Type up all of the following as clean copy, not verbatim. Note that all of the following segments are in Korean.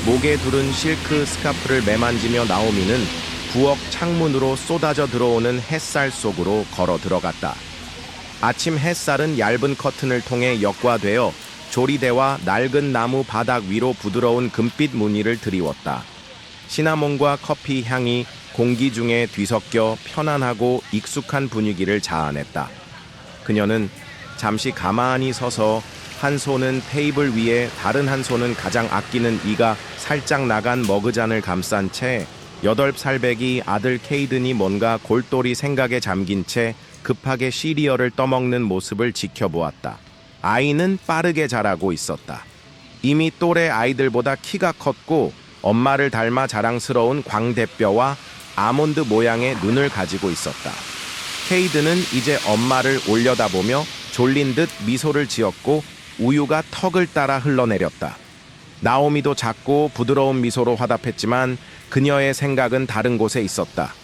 목에 두른 실크 스카프를 매만지며 나오미는 부엌 창문으로 쏟아져 들어오는 햇살 속으로 걸어 들어갔다. 아침 햇살은 얇은 커튼을 통해 역과되어 조리대와 낡은 나무 바닥 위로 부드러운 금빛 무늬를 드리웠다. 시나몬과 커피 향이 공기 중에 뒤섞여 편안하고 익숙한 분위기를 자아냈다. 그녀는 잠시 가만히 서서 한 손은 테이블 위에 다른 한 손은 가장 아끼는 이가 살짝 나간 머그잔을 감싼 채 8살배기 아들 케이든이 뭔가 골똘히 생각에 잠긴 채 급하게 시리얼을 떠먹는 모습을 지켜보았다. 아이는 빠르게 자라고 있었다. 이미 또래 아이들보다 키가 컸고 엄마를 닮아 자랑스러운 광대뼈와 아몬드 모양의 눈을 가지고 있었다. 케이든은 이제 엄마를 올려다보며 졸린 듯 미소를 지었고 우유가 턱을 따라 흘러내렸다. 나오미도 작고 부드러운 미소로 화답했지만 그녀의 생각은 다른 곳에 있었다.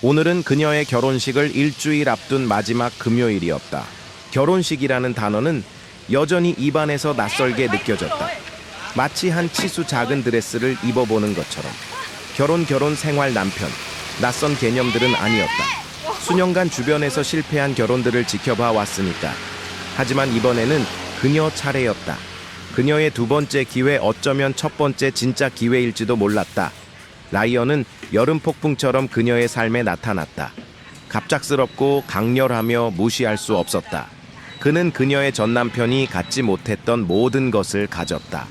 오늘은 그녀의 결혼식을 일주일 앞둔 마지막 금요일이었다. 결혼식이라는 단어는 여전히 입안에서 낯설게 느껴졌다. 마치 한 치수 작은 드레스를 입어보는 것처럼. 결혼 생활 남편, 낯선 개념들은 아니었다. 수년간 주변에서 실패한 결혼들을 지켜봐 왔으니까. 하지만 이번에는 그녀 차례였다. 그녀의 두 번째 기회, 어쩌면 첫 번째 진짜 기회일지도 몰랐다. 라이언은 여름 폭풍처럼 그녀의 삶에 나타났다. 갑작스럽고 강렬하며 무시할 수 없었다. 그는 그녀의 전 남편이 갖지 못했던 모든 것을 가졌다.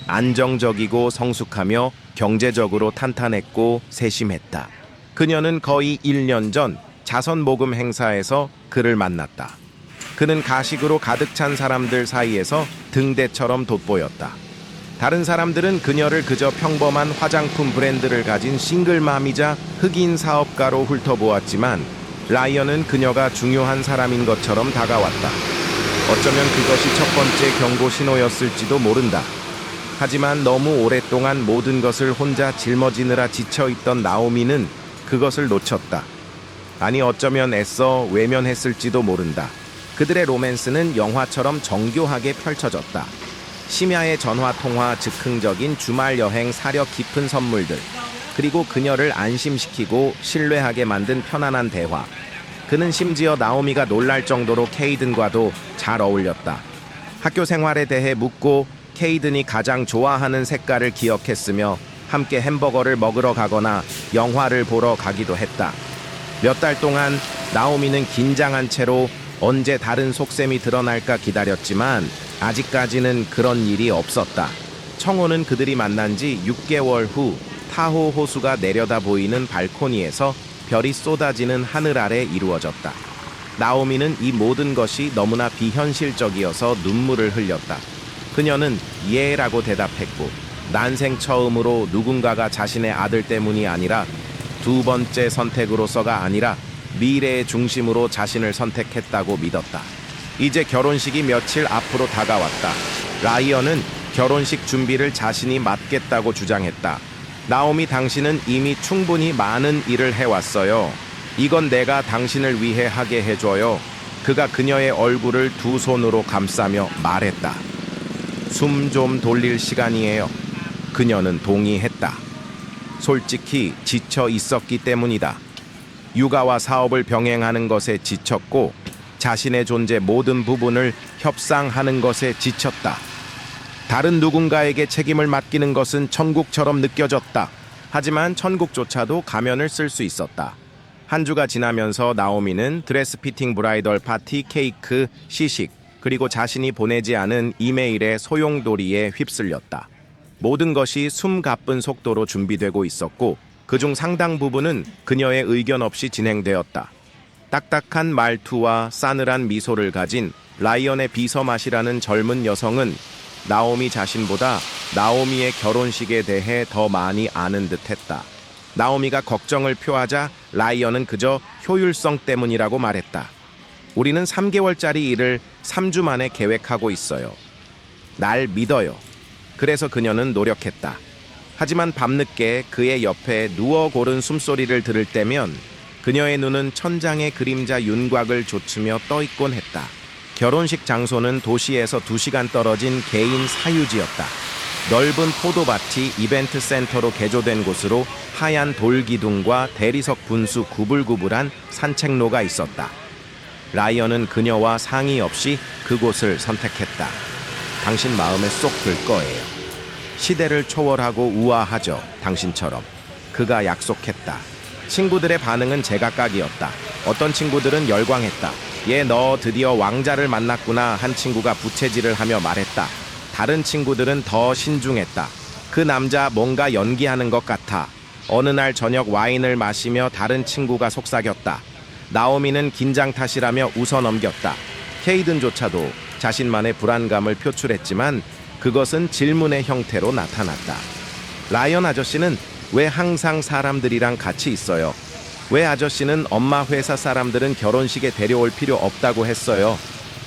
안정적이고 성숙하며 경제적으로 탄탄했고 세심했다. 그녀는 거의 1년 전 자선 모금 행사에서 그를 만났다. 그는 가식으로 가득 찬 사람들 사이에서 등대처럼 돋보였다. 다른 사람들은 그녀를 그저 평범한 화장품 브랜드를 가진 싱글맘이자 흑인 사업가로 훑어보았지만 라이언은 그녀가 중요한 사람인 것처럼 다가왔다. 어쩌면 그것이 첫 번째 경고 신호였을지도 모른다. 하지만 너무 오랫동안 모든 것을 혼자 짊어지느라 지쳐있던 나오미는 그것을 놓쳤다. 아니, 어쩌면 애써 외면했을지도 모른다. 그들의 로맨스는 영화처럼 정교하게 펼쳐졌다. 심야의 전화통화, 즉흥적인 주말 여행, 사려 깊은 선물들, 그리고 그녀를 안심시키고 신뢰하게 만든 편안한 대화. 그는 심지어 나오미가 놀랄 정도로 케이든과도 잘 어울렸다. 학교 생활에 대해 묻고 케이든이 가장 좋아하는 색깔을 기억했으며 함께 햄버거를 먹으러 가거나 영화를 보러 가기도 했다. 몇 달 동안 나오미는 긴장한 채로 언제 다른 속셈이 드러날까 기다렸지만 아직까지는 그런 일이 없었다. 청혼은 그들이 만난 지 6개월 후 타호 호수가 내려다 보이는 발코니에서 별이 쏟아지는 하늘 아래 이루어졌다. 나오미는 이 모든 것이 너무나 비현실적이어서 눈물을 흘렸다. 그녀는 예라고 대답했고 난생 처음으로 누군가가 자신의 아들 때문이 아니라 두 번째 선택으로서가 아니라 미래의 중심으로 자신을 선택했다고 믿었다. 이제 결혼식이 며칠 앞으로 다가왔다. 라이언은 결혼식 준비를 자신이 맡겠다고 주장했다. 나오미, 당신은 이미 충분히 많은 일을 해왔어요. 이건 내가 당신을 위해 하게 해줘요. 그가 그녀의 얼굴을 두 손으로 감싸며 말했다. 숨 좀 돌릴 시간이에요. 그녀는 동의했다. 솔직히 지쳐 있었기 때문이다. 육아와 사업을 병행하는 것에 지쳤고 자신의 존재 모든 부분을 협상하는 것에 지쳤다. 다른 누군가에게 책임을 맡기는 것은 천국처럼 느껴졌다. 하지만 천국조차도 가면을 쓸 수 있었다. 한 주가 지나면서 나오미는 드레스 피팅, 브라이덜 파티, 케이크, 시식, 그리고 자신이 보내지 않은 이메일의 소용돌이에 휩쓸렸다. 모든 것이 숨가쁜 속도로 준비되고 있었고 그중 상당 부분은 그녀의 의견 없이 진행되었다. 딱딱한 말투와 싸늘한 미소를 가진 라이언의 비서맛이라는 젊은 여성은 나오미 자신보다 나오미의 결혼식에 대해 더 많이 아는 듯했다. 나오미가 걱정을 표하자 라이언은 그저 효율성 때문이라고 말했다. 우리는 3개월짜리 일을 3주 만에 계획하고 있어요. 날 믿어요. 그래서 그녀는 노력했다. 하지만 밤늦게 그의 옆에 누워 고른 숨소리를 들을 때면 그녀의 눈은 천장의 그림자 윤곽을 좇으며 떠있곤 했다. 결혼식 장소는 도시에서 2시간 떨어진 개인 사유지였다. 넓은 포도밭이 이벤트 센터로 개조된 곳으로 하얀 돌기둥과 대리석 분수 구불구불한 산책로가 있었다. 라이언은 그녀와 상의 없이 그곳을 선택했다. 당신 마음에 쏙 들 거예요. 시대를 초월하고 우아하죠, 당신처럼. 그가 약속했다. 친구들의 반응은 제각각이었다. 어떤 친구들은 열광했다. 얘 너 드디어 왕자를 만났구나 한 친구가 부채질을 하며 말했다. 다른 친구들은 더 신중했다. 그 남자 뭔가 연기하는 것 같아. 어느 날 저녁 와인을 마시며 다른 친구가 속삭였다. 나오미는 긴장 탓이라며 웃어넘겼다. 케이든조차도 자신만의 불안감을 표출했지만 그것은 질문의 형태로 나타났다. 라이언 아저씨는 왜 항상 사람들이랑 같이 있어요? 왜 아저씨는 엄마 회사 사람들은 결혼식에 데려올 필요 없다고 했어요?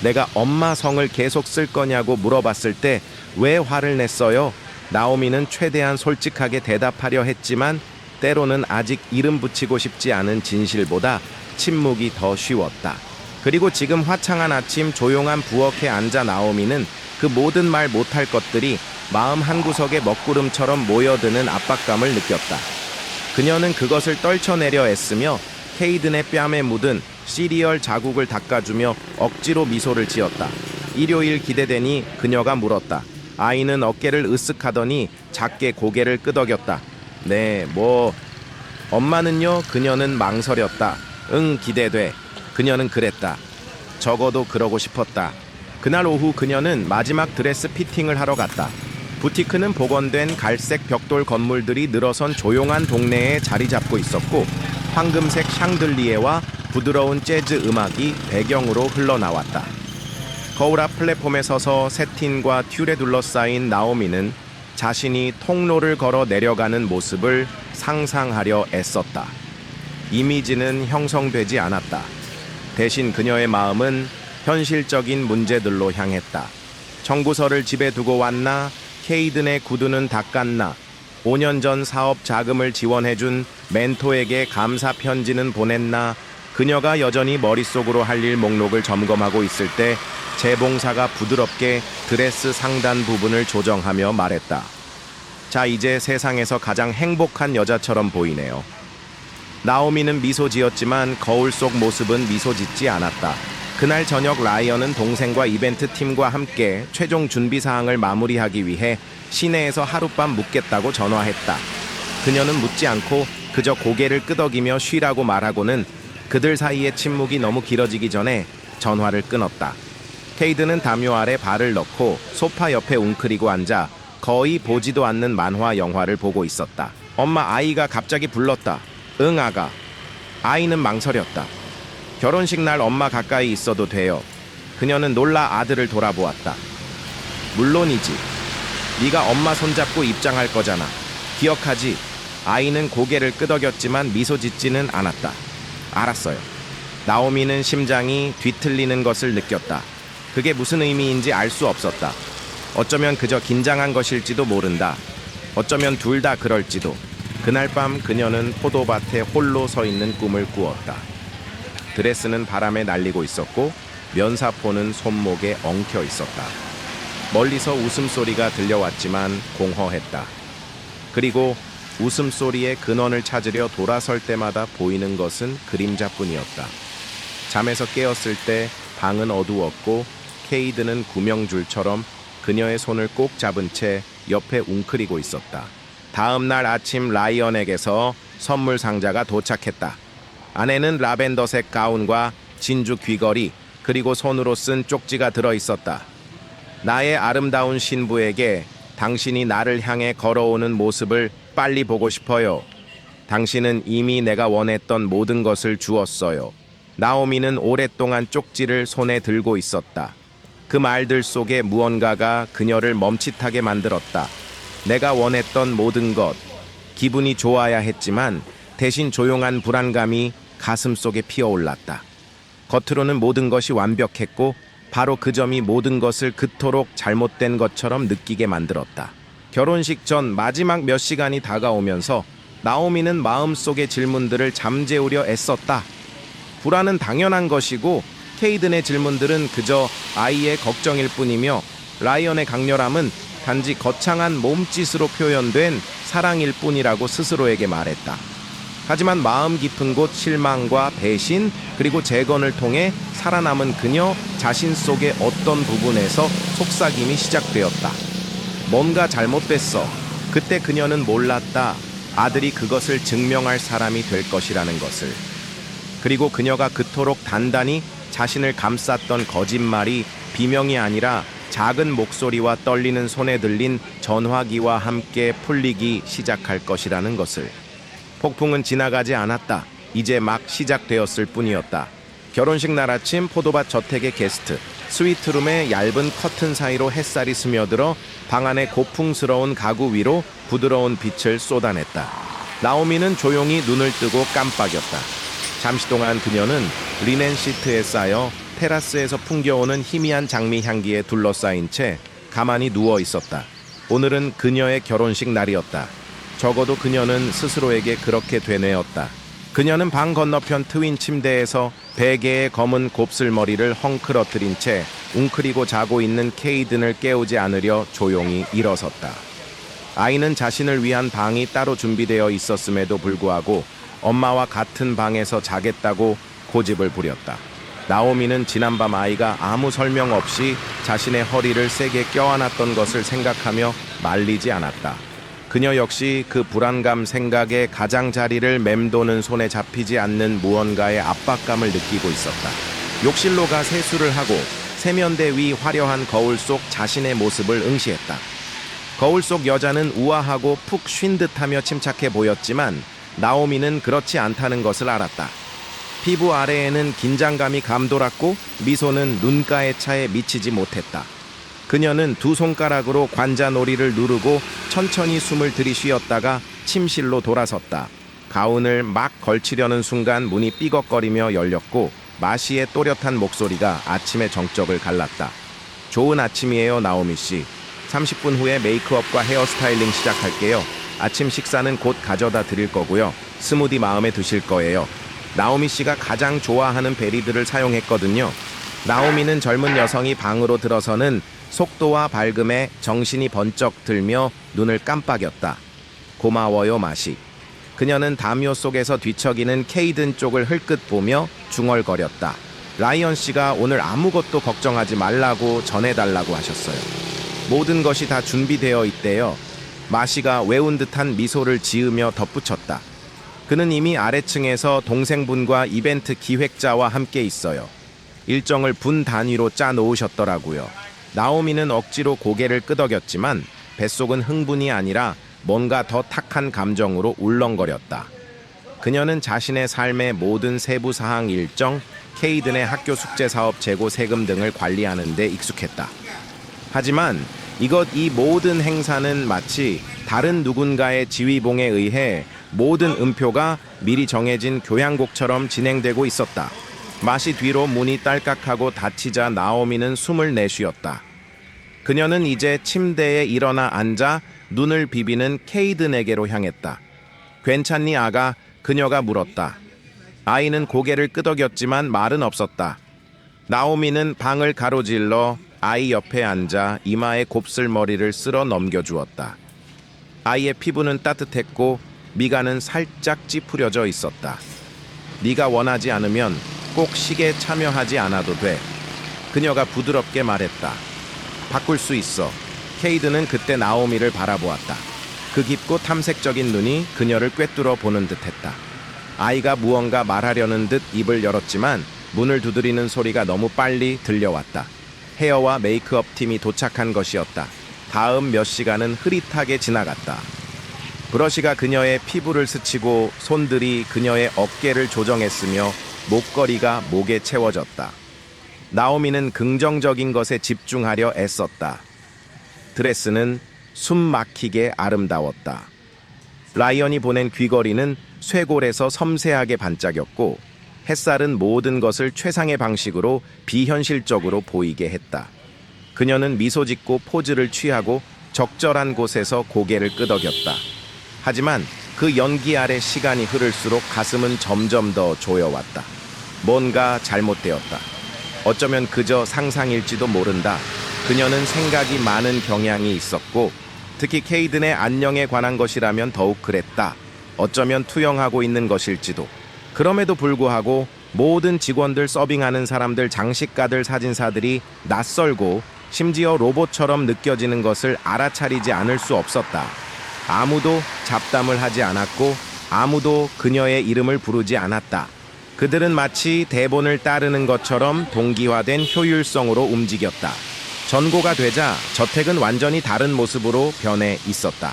내가 엄마 성을 계속 쓸 거냐고 물어봤을 때 왜 화를 냈어요? 나오미는 최대한 솔직하게 대답하려 했지만 때로는 아직 이름 붙이고 싶지 않은 진실보다 침묵이 더 쉬웠다. 그리고 지금 화창한 아침 조용한 부엌에 앉아 나오미는 그 모든 말 못할 것들이 마음 한구석에 먹구름처럼 모여드는 압박감을 느꼈다. 그녀는 그것을 떨쳐내려 애쓰며 케이든의 뺨에 묻은 시리얼 자국을 닦아주며 억지로 미소를 지었다. 일요일 기대되니 그녀가 물었다. 아이는 어깨를 으쓱하더니 작게 고개를 끄덕였다. 네, 엄마는요? 그녀는 망설였다. 응, 기대돼. 그녀는 그랬다. 적어도 그러고 싶었다. 그날 오후 그녀는 마지막 드레스 피팅을 하러 갔다. 부티크는 복원된 갈색 벽돌 건물들이 늘어선 조용한 동네에 자리 잡고 있었고 황금색 샹들리에와 부드러운 재즈 음악이 배경으로 흘러나왔다. 거울 앞 플랫폼에 서서 세틴과 튤에 둘러싸인 나오미는 자신이 통로를 걸어 내려가는 모습을 상상하려 애썼다. 이미지는 형성되지 않았다. 대신 그녀의 마음은 현실적인 문제들로 향했다. 청구서를 집에 두고 왔나? 케이든의 구두는 닦았나? 5년 전 사업 자금을 지원해준 멘토에게 감사 편지는 보냈나? 그녀가 여전히 머릿속으로 할 일 목록을 점검하고 있을 때 재봉사가 부드럽게 드레스 상단 부분을 조정하며 말했다. 자, 이제 세상에서 가장 행복한 여자처럼 보이네요. 나오미는 미소 지었지만 거울 속 모습은 미소 짓지 않았다. 그날 저녁 라이언은 동생과 이벤트 팀과 함께 최종 준비 사항을 마무리하기 위해 시내에서 하룻밤 묵겠다고 전화했다. 그녀는 묻지 않고 그저 고개를 끄덕이며 쉬라고 말하고는 그들 사이의 침묵이 너무 길어지기 전에 전화를 끊었다. 케이드는 담요 아래 발을 넣고 소파 옆에 웅크리고 앉아 거의 보지도 않는 만화 영화를 보고 있었다. 엄마, 아이가 갑자기 불렀다. 응, 아가. 아이는 망설였다. 결혼식 날 엄마 가까이 있어도 돼요. 그녀는 놀라 아들을 돌아보았다. 물론이지. 네가 엄마 손잡고 입장할 거잖아. 기억하지? 아이는 고개를 끄덕였지만 미소 짓지는 않았다. 알았어요. 나오미는 심장이 뒤틀리는 것을 느꼈다. 그게 무슨 의미인지 알 수 없었다. 어쩌면 그저 긴장한 것일지도 모른다. 어쩌면 둘 다 그럴지도. 그날 밤 그녀는 포도밭에 홀로 서 있는 꿈을 꾸었다. 드레스는 바람에 날리고 있었고 면사포는 손목에 엉켜 있었다. 멀리서 웃음소리가 들려왔지만 공허했다. 그리고 웃음소리의 근원을 찾으려 돌아설 때마다 보이는 것은 그림자뿐이었다. 잠에서 깨었을 때 방은 어두웠고 케이드는 구명줄처럼 그녀의 손을 꼭 잡은 채 옆에 웅크리고 있었다. 다음 날 아침 라이언에게서 선물 상자가 도착했다. 안에는 라벤더색 가운과 진주 귀걸이 그리고 손으로 쓴 쪽지가 들어있었다. 나의 아름다운 신부에게 당신이 나를 향해 걸어오는 모습을 빨리 보고 싶어요. 당신은 이미 내가 원했던 모든 것을 주었어요. 나오미는 오랫동안 쪽지를 손에 들고 있었다. 그 말들 속에 무언가가 그녀를 멈칫하게 만들었다. 내가 원했던 모든 것. 기분이 좋아야 했지만 대신 조용한 불안감이 가슴 속에 피어올랐다. 겉으로는 모든 것이 완벽했고 바로 그 점이 모든 것을 그토록 잘못된 것처럼 느끼게 만들었다. 결혼식 전 마지막 몇 시간이 다가오면서 나오미는 마음속의 질문들을 잠재우려 애썼다. 불안은 당연한 것이고 케이든의 질문들은 그저 아이의 걱정일 뿐이며 라이언의 강렬함은 단지 거창한 몸짓으로 표현된 사랑일 뿐이라고 스스로에게 말했다. 하지만 마음 깊은 곳 실망과 배신 그리고 재건을 통해 살아남은 그녀 자신 속의 어떤 부분에서 속삭임이 시작되었다. 뭔가 잘못됐어. 그때 그녀는 몰랐다. 아들이 그것을 증명할 사람이 될 것이라는 것을. 그리고 그녀가 그토록 단단히 자신을 감쌌던 거짓말이 비명이 아니라 작은 목소리와 떨리는 손에 들린 전화기와 함께 풀리기 시작할 것이라는 것을. 폭풍은 지나가지 않았다. 이제 막 시작되었을 뿐이었다. 결혼식 날 아침 포도밭 저택의 게스트. 스위트룸의 얇은 커튼 사이로 햇살이 스며들어 방 안의 고풍스러운 가구 위로 부드러운 빛을 쏟아냈다. 나오미는 조용히 눈을 뜨고 깜빡였다. 잠시 동안 그녀는 리넨 시트에 쌓여 테라스에서 풍겨오는 희미한 장미 향기에 둘러싸인 채 가만히 누워 있었다. 오늘은 그녀의 결혼식 날이었다. 적어도 그녀는 스스로에게 그렇게 되뇌었다. 그녀는 방 건너편 트윈 침대에서 베개의 검은 곱슬머리를 헝클어뜨린 채 웅크리고 자고 있는 케이든을 깨우지 않으려 조용히 일어섰다. 아이는 자신을 위한 방이 따로 준비되어 있었음에도 불구하고 엄마와 같은 방에서 자겠다고 고집을 부렸다. 나오미는 지난밤 아이가 아무 설명 없이 자신의 허리를 세게 껴안았던 것을 생각하며 말리지 않았다. 그녀 역시 그 불안감 생각에 가장자리를 맴도는 손에 잡히지 않는 무언가의 압박감을 느끼고 있었다. 욕실로 가 세수를 하고 세면대 위 화려한 거울 속 자신의 모습을 응시했다. 거울 속 여자는 우아하고 푹 쉰 듯하며 침착해 보였지만 나오미는 그렇지 않다는 것을 알았다. 피부 아래에는 긴장감이 감돌았고 미소는 눈가에 차에 미치지 못했다. 그녀는 두 손가락으로 관자놀이를 누르고 천천히 숨을 들이쉬었다가 침실로 돌아섰다. 가운을 막 걸치려는 순간 문이 삐걱거리며 열렸고 마시의 또렷한 목소리가 아침의 정적을 갈랐다. 좋은 아침이에요, 나오미 씨. 30분 후에 메이크업과 헤어스타일링 시작할게요. 아침 식사는 곧 가져다 드릴 거고요. 스무디 마음에 드실 거예요. 나오미 씨가 가장 좋아하는 베리들을 사용했거든요. 나오미는 젊은 여성이 방으로 들어서는 속도와 밝음에 정신이 번쩍 들며 눈을 깜빡였다. 고마워요, 마시. 그녀는 담요 속에서 뒤척이는 케이든 쪽을 흘끗 보며 중얼거렸다. 라이언 씨가 오늘 아무것도 걱정하지 말라고 전해달라고 하셨어요. 모든 것이 다 준비되어 있대요. 마시가 외운 듯한 미소를 지으며 덧붙였다. 그는 이미 아래층에서 동생분과 이벤트 기획자와 함께 있어요. 일정을 분 단위로 짜 놓으셨더라고요. 나오미는 억지로 고개를 끄덕였지만 뱃속은 흥분이 아니라 뭔가 더 탁한 감정으로 울렁거렸다. 그녀는 자신의 삶의 모든 세부 사항 일정, 케이든의 학교 숙제 사업 재고 세금 등을 관리하는 데 익숙했다. 하지만 이 모든 행사는 마치 다른 누군가의 지휘봉에 의해 모든 음표가 미리 정해진 교향곡처럼 진행되고 있었다. 마시 뒤로 문이 딸깍하고 닫히자 나오미는 숨을 내쉬었다. 그녀는 이제 침대에 일어나 앉아 눈을 비비는 케이든에게로 향했다. 괜찮니, 아가? 그녀가 물었다. 아이는 고개를 끄덕였지만 말은 없었다. 나오미는 방을 가로질러 아이 옆에 앉아 이마에 곱슬머리를 쓸어 넘겨주었다. 아이의 피부는 따뜻했고 미간은 살짝 찌푸려져 있었다. 네가 원하지 않으면 꼭 식에 참여하지 않아도 돼. 그녀가 부드럽게 말했다. 바꿀 수 있어. 케이든은 그때 나오미를 바라보았다. 그 깊고 탐색적인 눈이 그녀를 꿰뚫어 보는 듯했다. 아이가 무언가 말하려는 듯 입을 열었지만 문을 두드리는 소리가 너무 빨리 들려왔다. 헤어와 메이크업 팀이 도착한 것이었다. 다음 몇 시간은 흐릿하게 지나갔다. 브러쉬가 그녀의 피부를 스치고 손들이 그녀의 어깨를 조정했으며 목걸이가 목에 채워졌다. 나오미는 긍정적인 것에 집중하려 애썼다. 드레스는 숨 막히게 아름다웠다. 라이언이 보낸 귀걸이는 쇄골에서 섬세하게 반짝였고 햇살은 모든 것을 최상의 방식으로 비현실적으로 보이게 했다. 그녀는 미소 짓고 포즈를 취하고 적절한 곳에서 고개를 끄덕였다. 하지만 그 연기 아래 시간이 흐를수록 가슴은 점점 더 조여왔다. 뭔가 잘못되었다. 어쩌면 그저 상상일지도 모른다. 그녀는 생각이 많은 경향이 있었고 특히 케이든의 안녕에 관한 것이라면 더욱 그랬다. 어쩌면 투영하고 있는 것일지도. 그럼에도 불구하고 모든 직원들, 서빙하는 사람들, 장식가들, 사진사들이 낯설고 심지어 로봇처럼 느껴지는 것을 알아차리지 않을 수 없었다. 아무도 잡담을 하지 않았고 아무도 그녀의 이름을 부르지 않았다. 그들은 마치 대본을 따르는 것처럼 동기화된 효율성으로 움직였다. 전고가 되자 저택은 완전히 다른 모습으로 변해 있었다.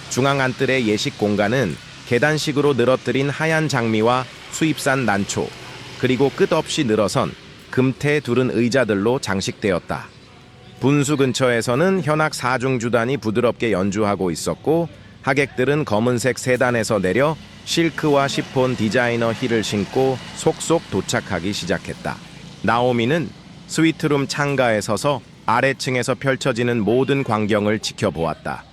중앙 안뜰의 예식 공간은 계단식으로 늘어뜨린 하얀 장미와 수입산 난초, 그리고 끝없이 늘어선 금태 두른 의자들로 장식되었다. 분수 근처에서는 현악 사중주단이 부드럽게 연주하고 있었고 하객들은 검은색 세단에서 내려 실크와 시폰 디자이너 힐을 신고 속속 도착하기 시작했다. 나오미는 스위트룸 창가에 서서 아래층에서 펼쳐지는 모든 광경을 지켜보았다.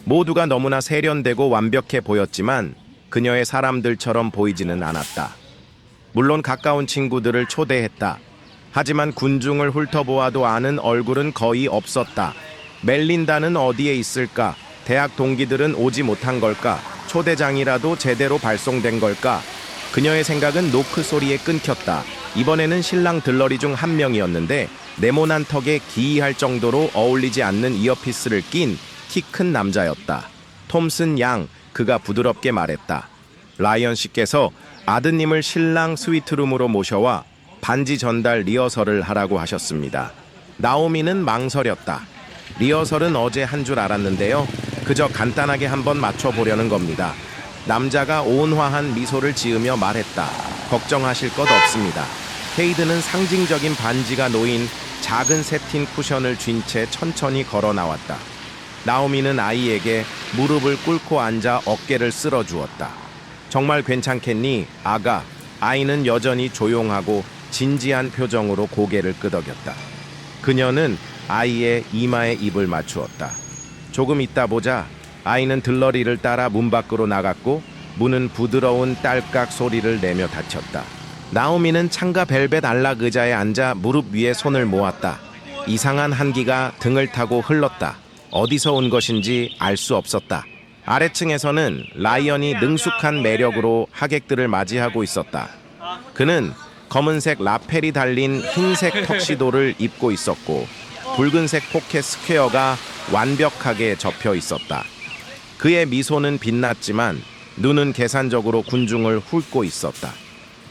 모두가 너무나 세련되고 완벽해 보였지만 그녀의 사람들처럼 보이지는 않았다. 물론 가까운 친구들을 초대했다. 하지만 군중을 훑어보아도 아는 얼굴은 거의 없었다. 멜린다는 어디에 있을까? 대학 동기들은 오지 못한 걸까? 초대장이라도 제대로 발송된 걸까? 그녀의 생각은 노크 소리에 끊겼다. 이번에는 신랑 들러리 중 한 명이었는데 네모난 턱에 기이할 정도로 어울리지 않는 이어피스를 낀 키 큰 남자였다. 톰슨 양, 그가 부드럽게 말했다. 라이언 씨께서 아드님을 신랑 스위트룸으로 모셔와 반지 전달 리허설을 하라고 하셨습니다. 나오미는 망설였다. 리허설은 어제 한 줄 알았는데요. 그저 간단하게 한번 맞춰보려는 겁니다. 남자가 온화한 미소를 지으며 말했다. 걱정하실 것 없습니다. 케이드는 상징적인 반지가 놓인 작은 세틴 쿠션을 쥔 채 천천히 걸어 나왔다. 나오미는 아이에게 무릎을 꿇고 앉아 어깨를 쓸어 주었다. 정말 괜찮겠니, 아가? 아이는 여전히 조용하고 진지한 표정으로 고개를 끄덕였다. 그녀는 아이의 이마에 입을 맞추었다. 조금 있다 보자. 아이는 들러리를 따라 문 밖으로 나갔고 문은 부드러운 딸깍 소리를 내며 닫혔다. 나오미는 창가 벨벳 안락 의자에 앉아 무릎 위에 손을 모았다. 이상한 한기가 등을 타고 흘렀다. 어디서 온 것인지 알 수 없었다. 아래층에서는 라이언이 능숙한 매력으로 하객들을 맞이하고 있었다. 그는 검은색 라펠이 달린 흰색 턱시도를 입고 있었고 붉은색 포켓 스퀘어가 완벽하게 접혀 있었다. 그의 미소는 빛났지만 눈은 계산적으로 군중을 훑고 있었다.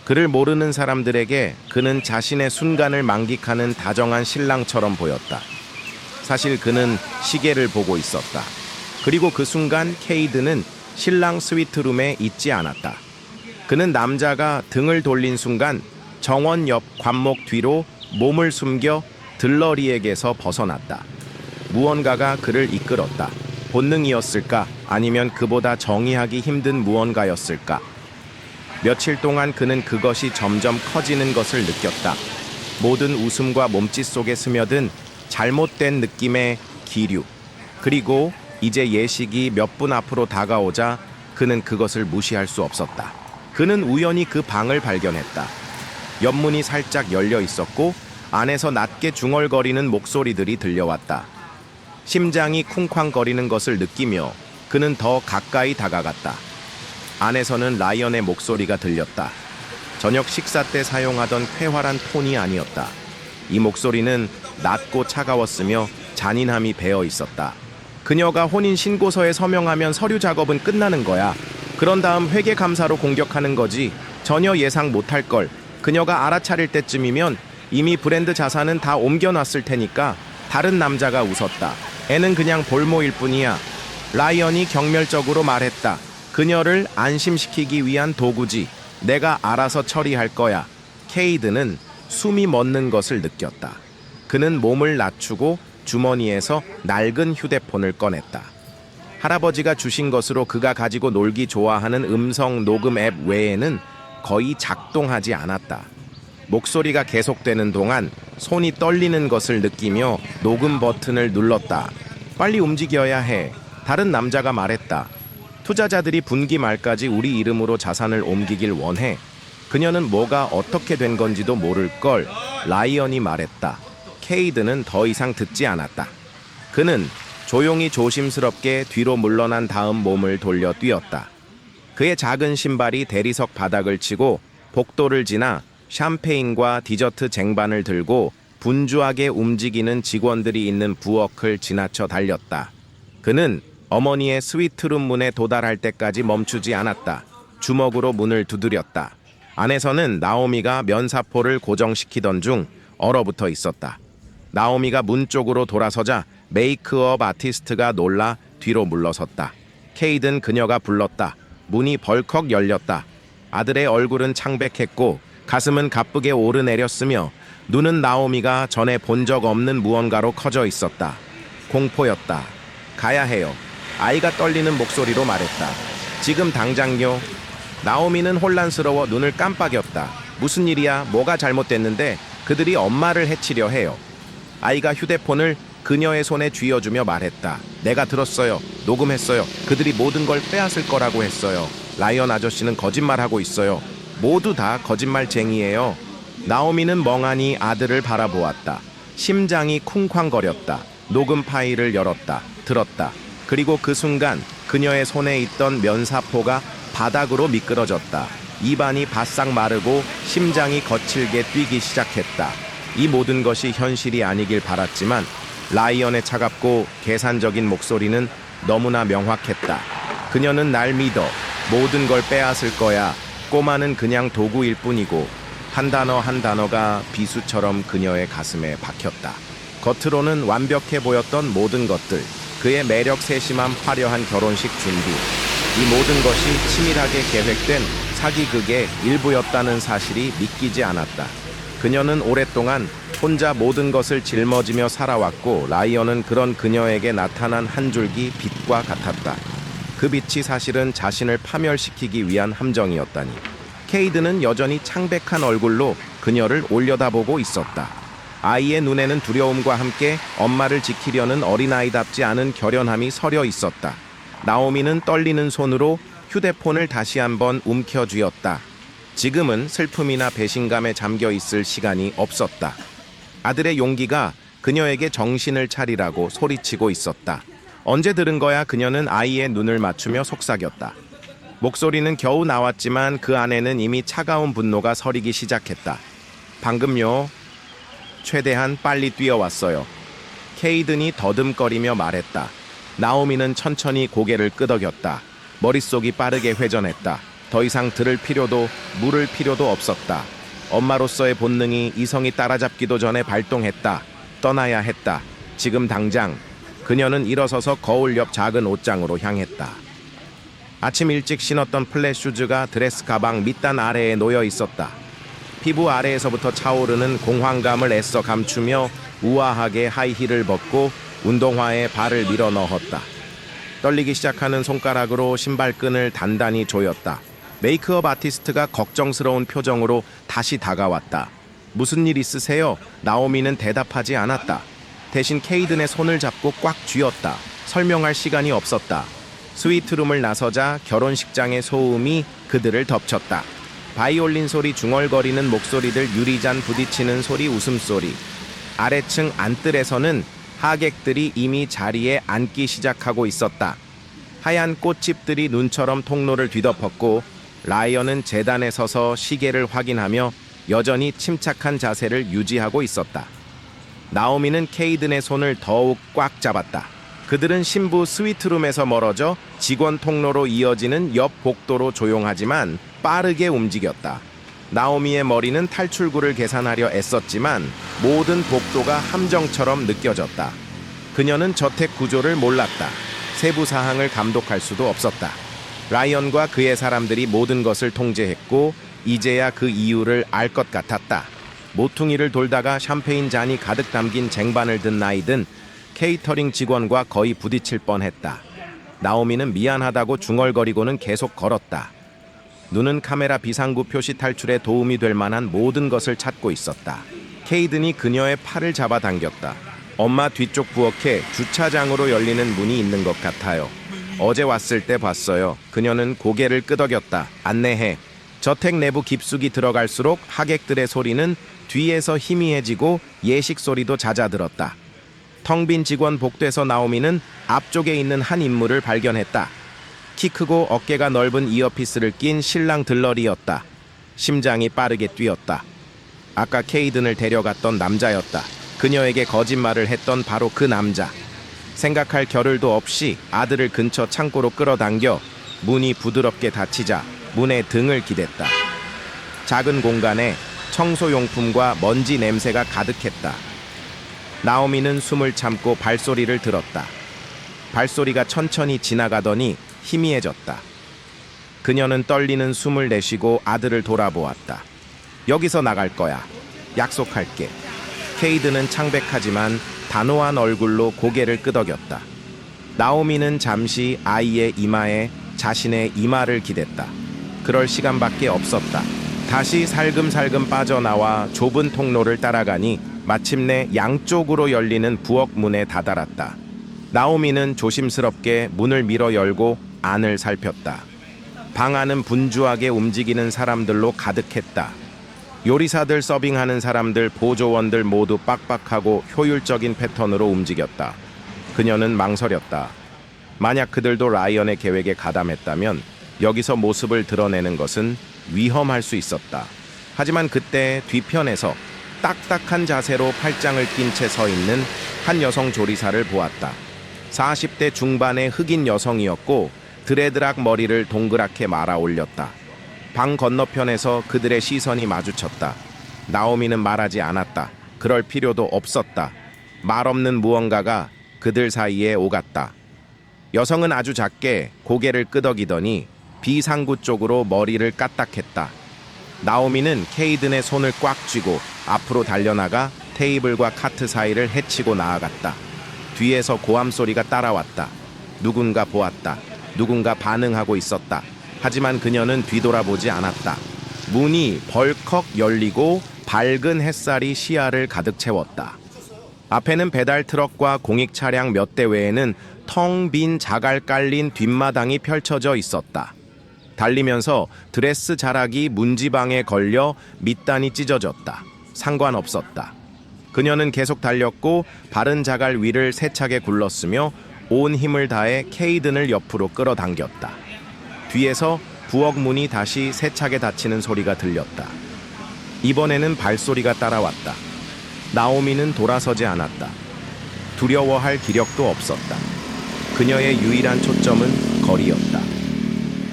그를 모르는 사람들에게 그는 자신의 순간을 만끽하는 다정한 신랑처럼 보였다. 사실 그는 시계를 보고 있었다. 그리고 그 순간 케이드는 신랑 스위트룸에 있지 않았다. 그는 남자가 등을 돌린 순간 정원 옆 관목 뒤로 몸을 숨겨 들러리에게서 벗어났다. 무언가가 그를 이끌었다. 본능이었을까? 아니면 그보다 정의하기 힘든 무언가였을까? 며칠 동안 그는 그것이 점점 커지는 것을 느꼈다. 모든 웃음과 몸짓 속에 스며든 잘못된 느낌의 기류. 그리고 이제 예식이 몇 분 앞으로 다가오자 그는 그것을 무시할 수 없었다. 그는 우연히 그 방을 발견했다. 옆문이 살짝 열려 있었고 안에서 낮게 중얼거리는 목소리들이 들려왔다. 심장이 쿵쾅거리는 것을 느끼며 그는 더 가까이 다가갔다. 안에서는 라이언의 목소리가 들렸다. 저녁 식사 때 사용하던 쾌활한 톤이 아니었다. 이 목소리는 낮고 차가웠으며 잔인함이 배어 있었다. 그녀가 혼인 신고서에 서명하면 서류 작업은 끝나는 거야. 그런 다음 회계 감사로 공격하는 거지. 전혀 예상 못할 걸. 그녀가 알아차릴 때쯤이면 이미 브랜드 자산은 다 옮겨놨을 테니까. 다른 남자가 웃었다. 애는 그냥 볼모일 뿐이야. 라이언이 경멸적으로 말했다. 그녀를 안심시키기 위한 도구지. 내가 알아서 처리할 거야. 케이드는 숨이 멎는 것을 느꼈다. 그는 몸을 낮추고 주머니에서 낡은 휴대폰을 꺼냈다. 할아버지가 주신 것으로 그가 가지고 놀기 좋아하는 음성 녹음 앱 외에는 거의 작동하지 않았다. 목소리가 계속되는 동안 손이 떨리는 것을 느끼며 녹음 버튼을 눌렀다. 빨리 움직여야 해. 다른 남자가 말했다. 투자자들이 분기 말까지 우리 이름으로 자산을 옮기길 원해. 그녀는 뭐가 어떻게 된 건지도 모를 걸. 라이언이 말했다. 케이드는 더 이상 듣지 않았다. 그는 조용히 조심스럽게 뒤로 물러난 다음 몸을 돌려 뛰었다. 그의 작은 신발이 대리석 바닥을 치고 복도를 지나 샴페인과 디저트 쟁반을 들고 분주하게 움직이는 직원들이 있는 부엌을 지나쳐 달렸다. 그는 어머니의 스위트룸 문에 도달할 때까지 멈추지 않았다. 주먹으로 문을 두드렸다. 안에서는 나오미가 면사포를 고정시키던 중 얼어붙어 있었다. 나오미가 문 쪽으로 돌아서자 메이크업 아티스트가 놀라 뒤로 물러섰다. 케이든 그녀가 불렀다. 문이 벌컥 열렸다. 아들의 얼굴은 창백했고 가슴은 가쁘게 오르내렸으며 눈은 나오미가 전에 본 적 없는 무언가로 커져 있었다. 공포였다. 가야 해요. 아이가 떨리는 목소리로 말했다. 지금 당장요. 나오미는 혼란스러워 눈을 깜빡였다. 무슨 일이야? 뭐가 잘못됐는데? 그들이 엄마를 해치려 해요. 아이가 휴대폰을 그녀의 손에 쥐어주며 말했다. 내가 들었어요. 녹음했어요. 그들이 모든 걸 빼앗을 거라고 했어요. 라이언 아저씨는 거짓말하고 있어요. 모두 다 거짓말쟁이에요. 나오미는 멍하니 아들을 바라보았다. 심장이 쿵쾅거렸다. 녹음 파일을 열었다. 들었다. 그리고 그 순간 그녀의 손에 있던 면사포가 바닥으로 미끄러졌다. 입안이 바싹 마르고 심장이 거칠게 뛰기 시작했다. 이 모든 것이 현실이 아니길 바랐지만 라이언의 차갑고 계산적인 목소리는 너무나 명확했다. 그녀는 날 믿어. 모든 걸 빼앗을 거야. 꼬마는 그냥 도구일 뿐이고. 한 단어 한 단어가 비수처럼 그녀의 가슴에 박혔다. 겉으로는 완벽해 보였던 모든 것들, 그의 매력 세심함 화려한 결혼식 준비, 이 모든 것이 치밀하게 계획된 사기극의 일부였다는 사실이 믿기지 않았다. 그녀는 오랫동안 혼자 모든 것을 짊어지며 살아왔고 라이언은 그런 그녀에게 나타난 한 줄기 빛과 같았다. 그 빛이 사실은 자신을 파멸시키기 위한 함정이었다니. 케이드는 여전히 창백한 얼굴로 그녀를 올려다보고 있었다. 아이의 눈에는 두려움과 함께 엄마를 지키려는 어린아이답지 않은 결연함이 서려 있었다. 나오미는 떨리는 손으로 휴대폰을 다시 한번 움켜쥐었다. 지금은 슬픔이나 배신감에 잠겨 있을 시간이 없었다. 아들의 용기가 그녀에게 정신을 차리라고 소리치고 있었다. 언제 들은 거야? 그녀는 아이의 눈을 맞추며 속삭였다. 목소리는 겨우 나왔지만 그 안에는 이미 차가운 분노가 서리기 시작했다. 방금요. 최대한 빨리 뛰어왔어요. 케이든이 더듬거리며 말했다. 나오미는 천천히 고개를 끄덕였다. 머릿속이 빠르게 회전했다. 더 이상 들을 필요도 물을 필요도 없었다. 엄마로서의 본능이 이성이 따라잡기도 전에 발동했다. 떠나야 했다. 지금 당장. 그녀는 일어서서 거울 옆 작은 옷장으로 향했다. 아침 일찍 신었던 플랫 슈즈가 드레스 가방 밑단 아래에 놓여 있었다. 피부 아래에서부터 차오르는 공황감을 애써 감추며 우아하게 하이힐을 벗고 운동화에 발을 밀어 넣었다. 떨리기 시작하는 손가락으로 신발끈을 단단히 조였다. 메이크업 아티스트가 걱정스러운 표정으로 다시 다가왔다. 무슨 일 있으세요? 나오미는 대답하지 않았다. 대신 케이든의 손을 잡고 꽉 쥐었다. 설명할 시간이 없었다. 스위트룸을 나서자 결혼식장의 소음이 그들을 덮쳤다. 바이올린 소리, 중얼거리는 목소리들, 유리잔 부딪히는 소리, 웃음소리. 아래층 안뜰에서는 하객들이 이미 자리에 앉기 시작하고 있었다. 하얀 꽃집들이 눈처럼 통로를 뒤덮었고 라이언은 재단에 서서 시계를 확인하며 여전히 침착한 자세를 유지하고 있었다. 나오미는 케이든의 손을 더욱 꽉 잡았다. 그들은 신부 스위트룸에서 멀어져 직원 통로로 이어지는 옆 복도로 조용하지만 빠르게 움직였다. 나오미의 머리는 탈출구를 계산하려 애썼지만 모든 복도가 함정처럼 느껴졌다. 그녀는 저택 구조를 몰랐다. 세부 사항을 감독할 수도 없었다. 라이언과 그의 사람들이 모든 것을 통제했고 이제야 그 이유를 알 것 같았다. 모퉁이를 돌다가 샴페인 잔이 가득 담긴 쟁반을 든 나이든 케이터링 직원과 거의 부딪힐 뻔했다. 나오미는 미안하다고 중얼거리고는 계속 걸었다. 눈은 카메라 비상구 표시 탈출에 도움이 될 만한 모든 것을 찾고 있었다. 케이든이 그녀의 팔을 잡아당겼다. 엄마 뒤쪽 부엌에 주차장으로 열리는 문이 있는 것 같아요. 어제 왔을 때 봤어요. 그녀는 고개를 끄덕였다. 안내해. 저택 내부 깊숙이 들어갈수록 하객들의 소리는 뒤에서 희미해지고 예식 소리도 잦아들었다. 텅 빈 직원 복도에서 나오미는 앞쪽에 있는 한 인물을 발견했다. 키 크고 어깨가 넓은 이어피스를 낀 신랑 들러리였다. 심장이 빠르게 뛰었다. 아까 케이든을 데려갔던 남자였다. 그녀에게 거짓말을 했던 바로 그 남자. 생각할 겨를도 없이 아들을 근처 창고로 끌어당겨 문이 부드럽게 닫히자 문에 등을 기댔다. 작은 공간에 청소용품과 먼지 냄새가 가득했다. 나오미는 숨을 참고 발소리를 들었다. 발소리가 천천히 지나가더니 희미해졌다. 그녀는 떨리는 숨을 내쉬고 아들을 돌아보았다. 여기서 나갈 거야. 약속할게. 케이드는 창백하지만 단호한 얼굴로 고개를 끄덕였다. 나오미는 잠시 아이의 이마에 자신의 이마를 기댔다. 그럴 시간밖에 없었다. 다시 살금살금 빠져나와 좁은 통로를 따라가니 마침내 양쪽으로 열리는 부엌 문에 다다랐다. 나오미는 조심스럽게 문을 밀어 열고 안을 살폈다. 방 안은 분주하게 움직이는 사람들로 가득했다. 요리사들, 서빙하는 사람들, 보조원들 모두 빡빡하고 효율적인 패턴으로 움직였다. 그녀는 망설였다. 만약 그들도 라이언의 계획에 가담했다면 여기서 모습을 드러내는 것은 위험할 수 있었다. 하지만 그때 뒤편에서 딱딱한 자세로 팔짱을 낀 채 서 있는 한 여성 조리사를 보았다. 40대 중반의 흑인 여성이었고 드레드락 머리를 동그랗게 말아 올렸다. 방 건너편에서 그들의 시선이 마주쳤다. 나오미는 말하지 않았다. 그럴 필요도 없었다. 말없는 무언가가 그들 사이에 오갔다. 여성은 아주 작게 고개를 끄덕이더니 비상구 쪽으로 머리를 까딱했다. 나오미는 케이든의 손을 꽉 쥐고 앞으로 달려나가 테이블과 카트 사이를 헤치고 나아갔다. 뒤에서 고함 소리가 따라왔다. 누군가 보았다. 누군가 반응하고 있었다. 하지만 그녀는 뒤돌아보지 않았다. 문이 벌컥 열리고 밝은 햇살이 시야를 가득 채웠다. 앞에는 배달 트럭과 공익 차량 몇 대 외에는 텅 빈 자갈 깔린 뒷마당이 펼쳐져 있었다. 달리면서 드레스 자락이 문지방에 걸려 밑단이 찢어졌다. 상관없었다. 그녀는 계속 달렸고 바른 자갈 위를 세차게 굴렀으며 온 힘을 다해 케이든을 옆으로 끌어당겼다. 뒤에서 부엌 문이 다시 세차게 닫히는 소리가 들렸다. 이번에는 발소리가 따라왔다. 나오미는 돌아서지 않았다. 두려워할 기력도 없었다. 그녀의 유일한 초점은 거리였다.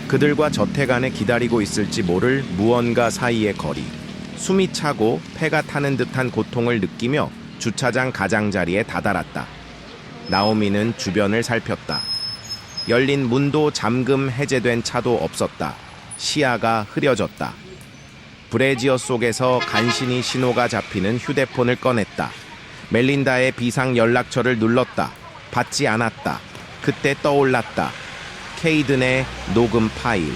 그들과 저택 안에 기다리고 있을지 모를 무언가 사이의 거리. 숨이 차고 폐가 타는 듯한 고통을 느끼며 주차장 가장자리에 다다랐다. 나오미는 주변을 살폈다. 열린 문도 잠금 해제된 차도 없었다. 시야가 흐려졌다. 브래지어 속에서 간신히 신호가 잡히는 휴대폰을 꺼냈다. 멜린다의 비상 연락처를 눌렀다. 받지 않았다. 그때 떠올랐다. 케이든의 녹음 파일.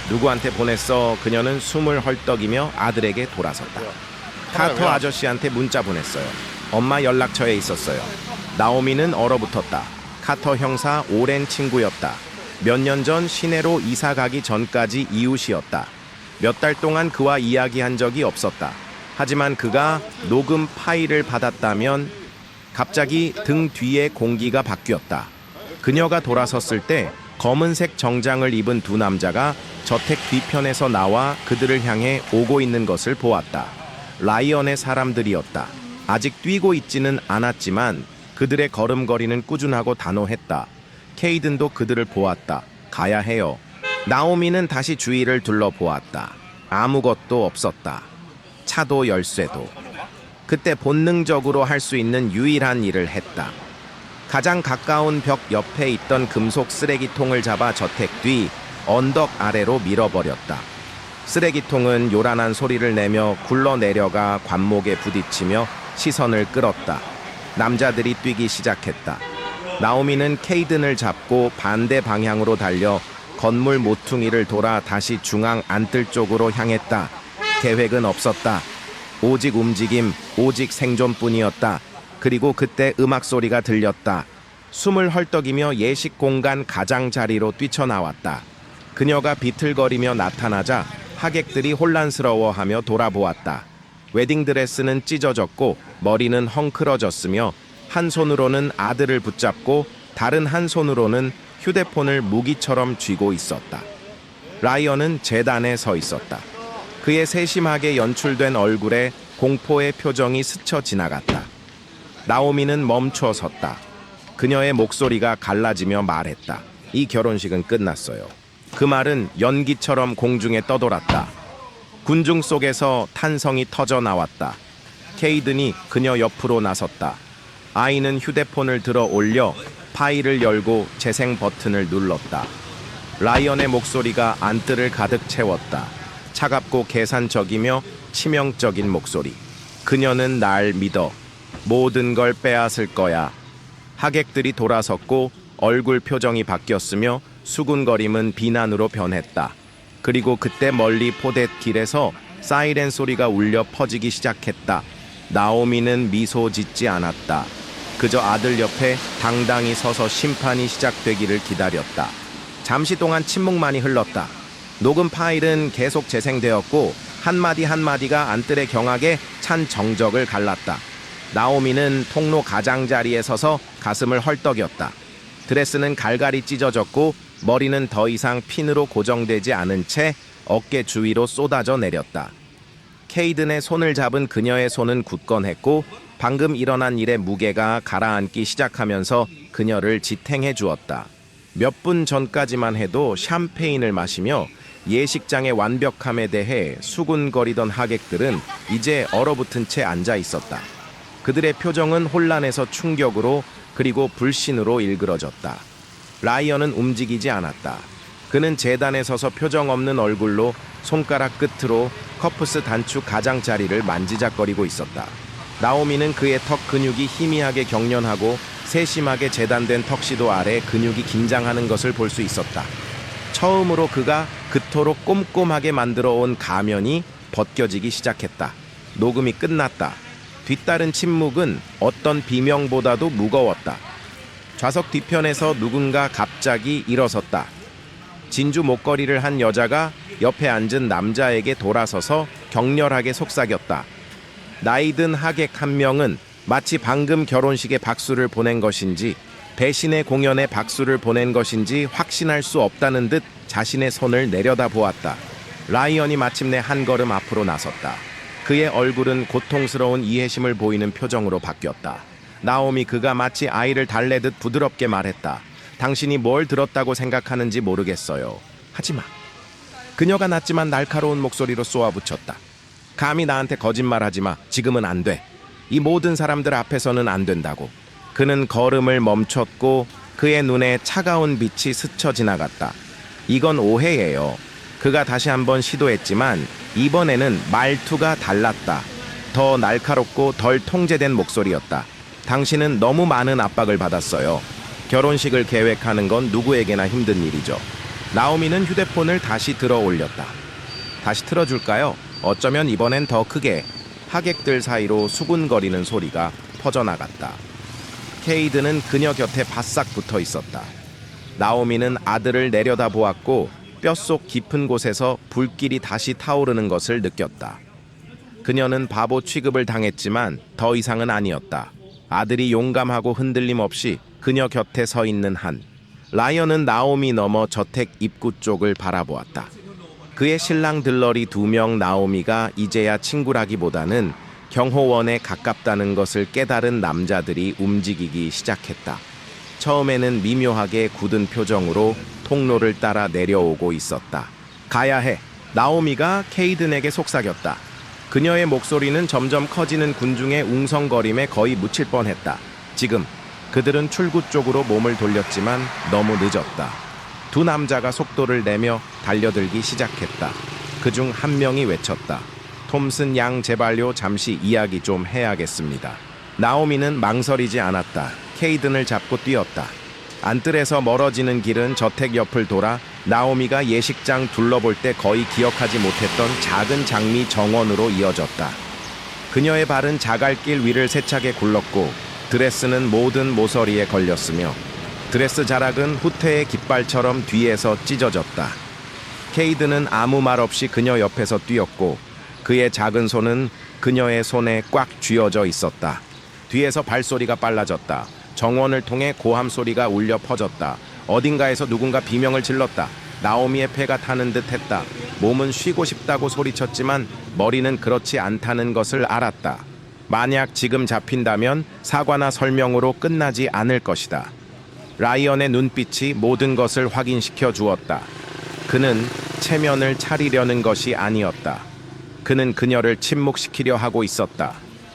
누구한테 보냈어? 그녀는 숨을 헐떡이며 아들에게 돌아섰다. 카터 아저씨한테 문자 보냈어요. 엄마 연락처에 있었어요. 나오미는 얼어붙었다. 카터 형사 오랜 친구였다. 몇 년 전 시내로 이사 가기 전까지 이웃이었다. 몇 달 동안 그와 이야기한 적이 없었다. 하지만 그가 녹음 파일을 받았다면 갑자기 등 뒤에 공기가 바뀌었다. 그녀가 돌아섰을 때 검은색 정장을 입은 두 남자가 저택 뒤편에서 나와 그들을 향해 오고 있는 것을 보았다. 라이언의 사람들이었다. 아직 뛰고 있지는 않았지만 그들의 걸음걸이는 꾸준하고 단호했다. 케이든도 그들을 보았다. 가야 해요. 나오미는 다시 주위를 둘러보았다. 아무것도 없었다. 차도 열쇠도. 그때 본능적으로 할 수 있는 유일한 일을 했다. 가장 가까운 벽 옆에 있던 금속 쓰레기통을 잡아 저택 뒤 언덕 아래로 밀어버렸다. 쓰레기통은 요란한 소리를 내며 굴러내려가 관목에 부딪히며 시선을 끌었다. 남자들이 뛰기 시작했다. 나오미는 케이든을 잡고 반대 방향으로 달려 건물 모퉁이를 돌아 다시 중앙 안뜰 쪽으로 향했다. 계획은 없었다. 오직 움직임, 오직 생존뿐이었다. 그리고 그때 음악 소리가 들렸다. 숨을 헐떡이며 예식 공간 가장자리로 뛰쳐나왔다. 그녀가 비틀거리며 나타나자 하객들이 혼란스러워하며 돌아보았다. 웨딩드레스는 찢어졌고 머리는 헝클어졌으며 한 손으로는 아들을 붙잡고 다른 한 손으로는 휴대폰을 무기처럼 쥐고 있었다. 라이언은 제단에 서 있었다. 그의 세심하게 연출된 얼굴에 공포의 표정이 스쳐 지나갔다. 나오미는 멈춰 섰다. 그녀의 목소리가 갈라지며 말했다. 이 결혼식은 끝났어요. 그 말은 연기처럼 공중에 떠돌았다. 군중 속에서 탄성이 터져 나왔다. 케이든이 그녀 옆으로 나섰다. 아이는 휴대폰을 들어 올려 파일을 열고 재생 버튼을 눌렀다. 라이언의 목소리가 안뜰을 가득 채웠다. 차갑고 계산적이며 치명적인 목소리. 그녀는 날 믿어. 모든 걸 빼앗을 거야. 하객들이 돌아섰고 얼굴 표정이 바뀌었으며 수군거림은 비난으로 변했다. 그리고 그때 멀리 포댓길에서 사이렌 소리가 울려 퍼지기 시작했다. 나오미는 미소 짓지 않았다. 그저 아들 옆에 당당히 서서 심판이 시작되기를 기다렸다. 잠시 동안 침묵만이 흘렀다. 녹음 파일은 계속 재생되었고 한마디 한마디가 안뜰의 경악에 찬 정적을 갈랐다. 나오미는 통로 가장자리에 서서 가슴을 헐떡였다. 드레스는 갈갈이 찢어졌고 머리는 더 이상 핀으로 고정되지 않은 채 어깨 주위로 쏟아져 내렸다. 케이든의 손을 잡은 그녀의 손은 굳건했고 방금 일어난 일의 무게가 가라앉기 시작하면서 그녀를 지탱해 주었다. 몇 분 전까지만 해도 샴페인을 마시며 예식장의 완벽함에 대해 수군거리던 하객들은 이제 얼어붙은 채 앉아 있었다. 그들의 표정은 혼란에서 충격으로 그리고 불신으로 일그러졌다. 라이언은 움직이지 않았다. 그는 제단에 서서 표정 없는 얼굴로 손가락 끝으로 커프스 단축 가장자리를 만지작거리고 있었다. 나오미는 그의 턱 근육이 희미하게 경련하고 세심하게 재단된 턱시도 아래 근육이 긴장하는 것을 볼 수 있었다. 처음으로 그가 그토록 꼼꼼하게 만들어 온 가면이 벗겨지기 시작했다. 녹음이 끝났다. 뒤따른 침묵은 어떤 비명보다도 무거웠다. 좌석 뒤편에서 누군가 갑자기 일어섰다. 진주 목걸이를 한 여자가 옆에 앉은 남자에게 돌아서서 격렬하게 속삭였다. 나이든 하객 한 명은 마치 방금 결혼식에 박수를 보낸 것인지 배신의 공연에 박수를 보낸 것인지 확신할 수 없다는 듯 자신의 손을 내려다보았다. 라이언이 마침내 한 걸음 앞으로 나섰다. 그의 얼굴은 고통스러운 이해심을 보이는 표정으로 바뀌었다. 나오미, 그가 마치 아이를 달래듯 부드럽게 말했다. 당신이 뭘 들었다고 생각하는지 모르겠어요. 하지마. 그녀가 낮지만 날카로운 목소리로 쏘아붙였다. 감히 나한테 거짓말하지마. 지금은 안 돼. 이 모든 사람들 앞에서는 안 된다고. 그는 걸음을 멈췄고 그의 눈에 차가운 빛이 스쳐 지나갔다. 이건 오해예요. 그가 다시 한번 시도했지만 이번에는 말투가 달랐다. 더 날카롭고 덜 통제된 목소리였다. 당신은 너무 많은 압박을 받았어요. 결혼식을 계획하는 건 누구에게나 힘든 일이죠. 나오미는 휴대폰을 다시 들어 올렸다. 다시 틀어줄까요? 어쩌면 이번엔 더 크게. 하객들 사이로 수군거리는 소리가 퍼져나갔다. 케이드는 그녀 곁에 바싹 붙어 있었다. 나오미는 아들을 내려다보았고 뼛속 깊은 곳에서 불길이 다시 타오르는 것을 느꼈다. 그녀는 바보 취급을 당했지만 더 이상은 아니었다. 아들이 용감하고 흔들림 없이 그녀 곁에 서 있는 한. 라이언은 나오미 넘어 저택 입구 쪽을 바라보았다. 그의 신랑 들러리 2명 나오미가 이제야 친구라기보다는 경호원에 가깝다는 것을 깨달은 남자들이 움직이기 시작했다. 처음에는 미묘하게 굳은 표정으로 통로를 따라 내려오고 있었다. 가야 해. 나오미가 케이든에게 속삭였다. 그녀의 목소리는 점점 커지는 군중의 웅성거림에 거의 묻힐 뻔했다. 지금 그들은 출구 쪽으로 몸을 돌렸지만 너무 늦었다. 두 남자가 속도를 내며 달려들기 시작했다. 그중 한 명이 외쳤다. 톰슨 양, 제발요, 잠시 이야기 좀 해야겠습니다. 나오미는 망설이지 않았다. 케이든을 잡고 뛰었다. 안뜰에서 멀어지는 길은 저택 옆을 돌아 나오미가 예식장 둘러볼 때 거의 기억하지 못했던 작은 장미 정원으로 이어졌다. 그녀의 발은 자갈길 위를 세차게 굴렀고 드레스는 모든 모서리에 걸렸으며 드레스 자락은 후퇴의 깃발처럼 뒤에서 찢어졌다. 케이드는 아무 말 없이 그녀 옆에서 뛰었고 그의 작은 손은 그녀의 손에 꽉 쥐어져 있었다. 뒤에서 발소리가 빨라졌다. 정원을 통해 고함 소리가 울려 퍼졌다. 어딘가에서 누군가 비명을 질렀다. 나오미의 폐가 타는 듯 했다. 몸은 쉬고 싶다고 소리쳤지만 머리는 그렇지 않다는 것을 알았다. 만약 지금 잡힌다면 사과나 설명으로 끝나지 않을 것이다. 라이언의 눈빛이 모든 것을 확인시켜 주었다. 그는 체면을 차리려는 것이 아니었다. 그는 그녀를 침묵시키려 하고 있었다.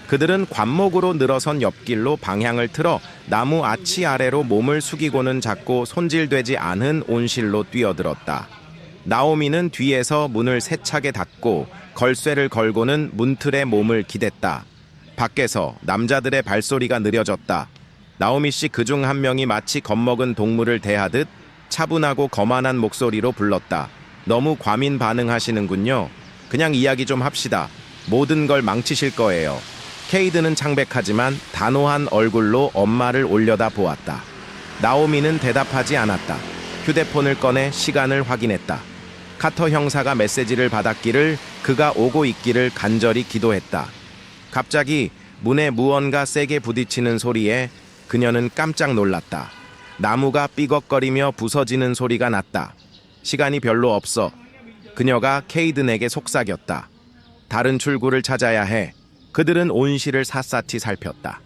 그들은 관목으로 늘어선 옆길로 방향을 틀어 나무 아치 아래로 몸을 숙이고는 작고 손질되지 않은 온실로 뛰어들었다. 나오미는 뒤에서 문을 세차게 닫고 걸쇠를 걸고는 문틀에 몸을 기댔다. 밖에서 남자들의 발소리가 느려졌다. 나오미 씨 그중 한 명이 마치 겁먹은 동물을 대하듯 차분하고 거만한 목소리로 불렀다. 너무 과민 반응하시는군요. 그냥 이야기 좀 합시다. 모든 걸 망치실 거예요. 케이드는 창백하지만 단호한 얼굴로 엄마를 올려다 보았다. 나오미는 대답하지 않았다. 휴대폰을 꺼내 시간을 확인했다. 카터 형사가 메시지를 받았기를 그가 오고 있기를 간절히 기도했다. 갑자기 문에 무언가 세게 부딪히는 소리에 그녀는 깜짝 놀랐다. 나무가 삐걱거리며 부서지는 소리가 났다. 시간이 별로 없어. 그녀가 케이든에게 속삭였다. 다른 출구를 찾아야 해. 그들은 온실을 샅샅이 살폈다.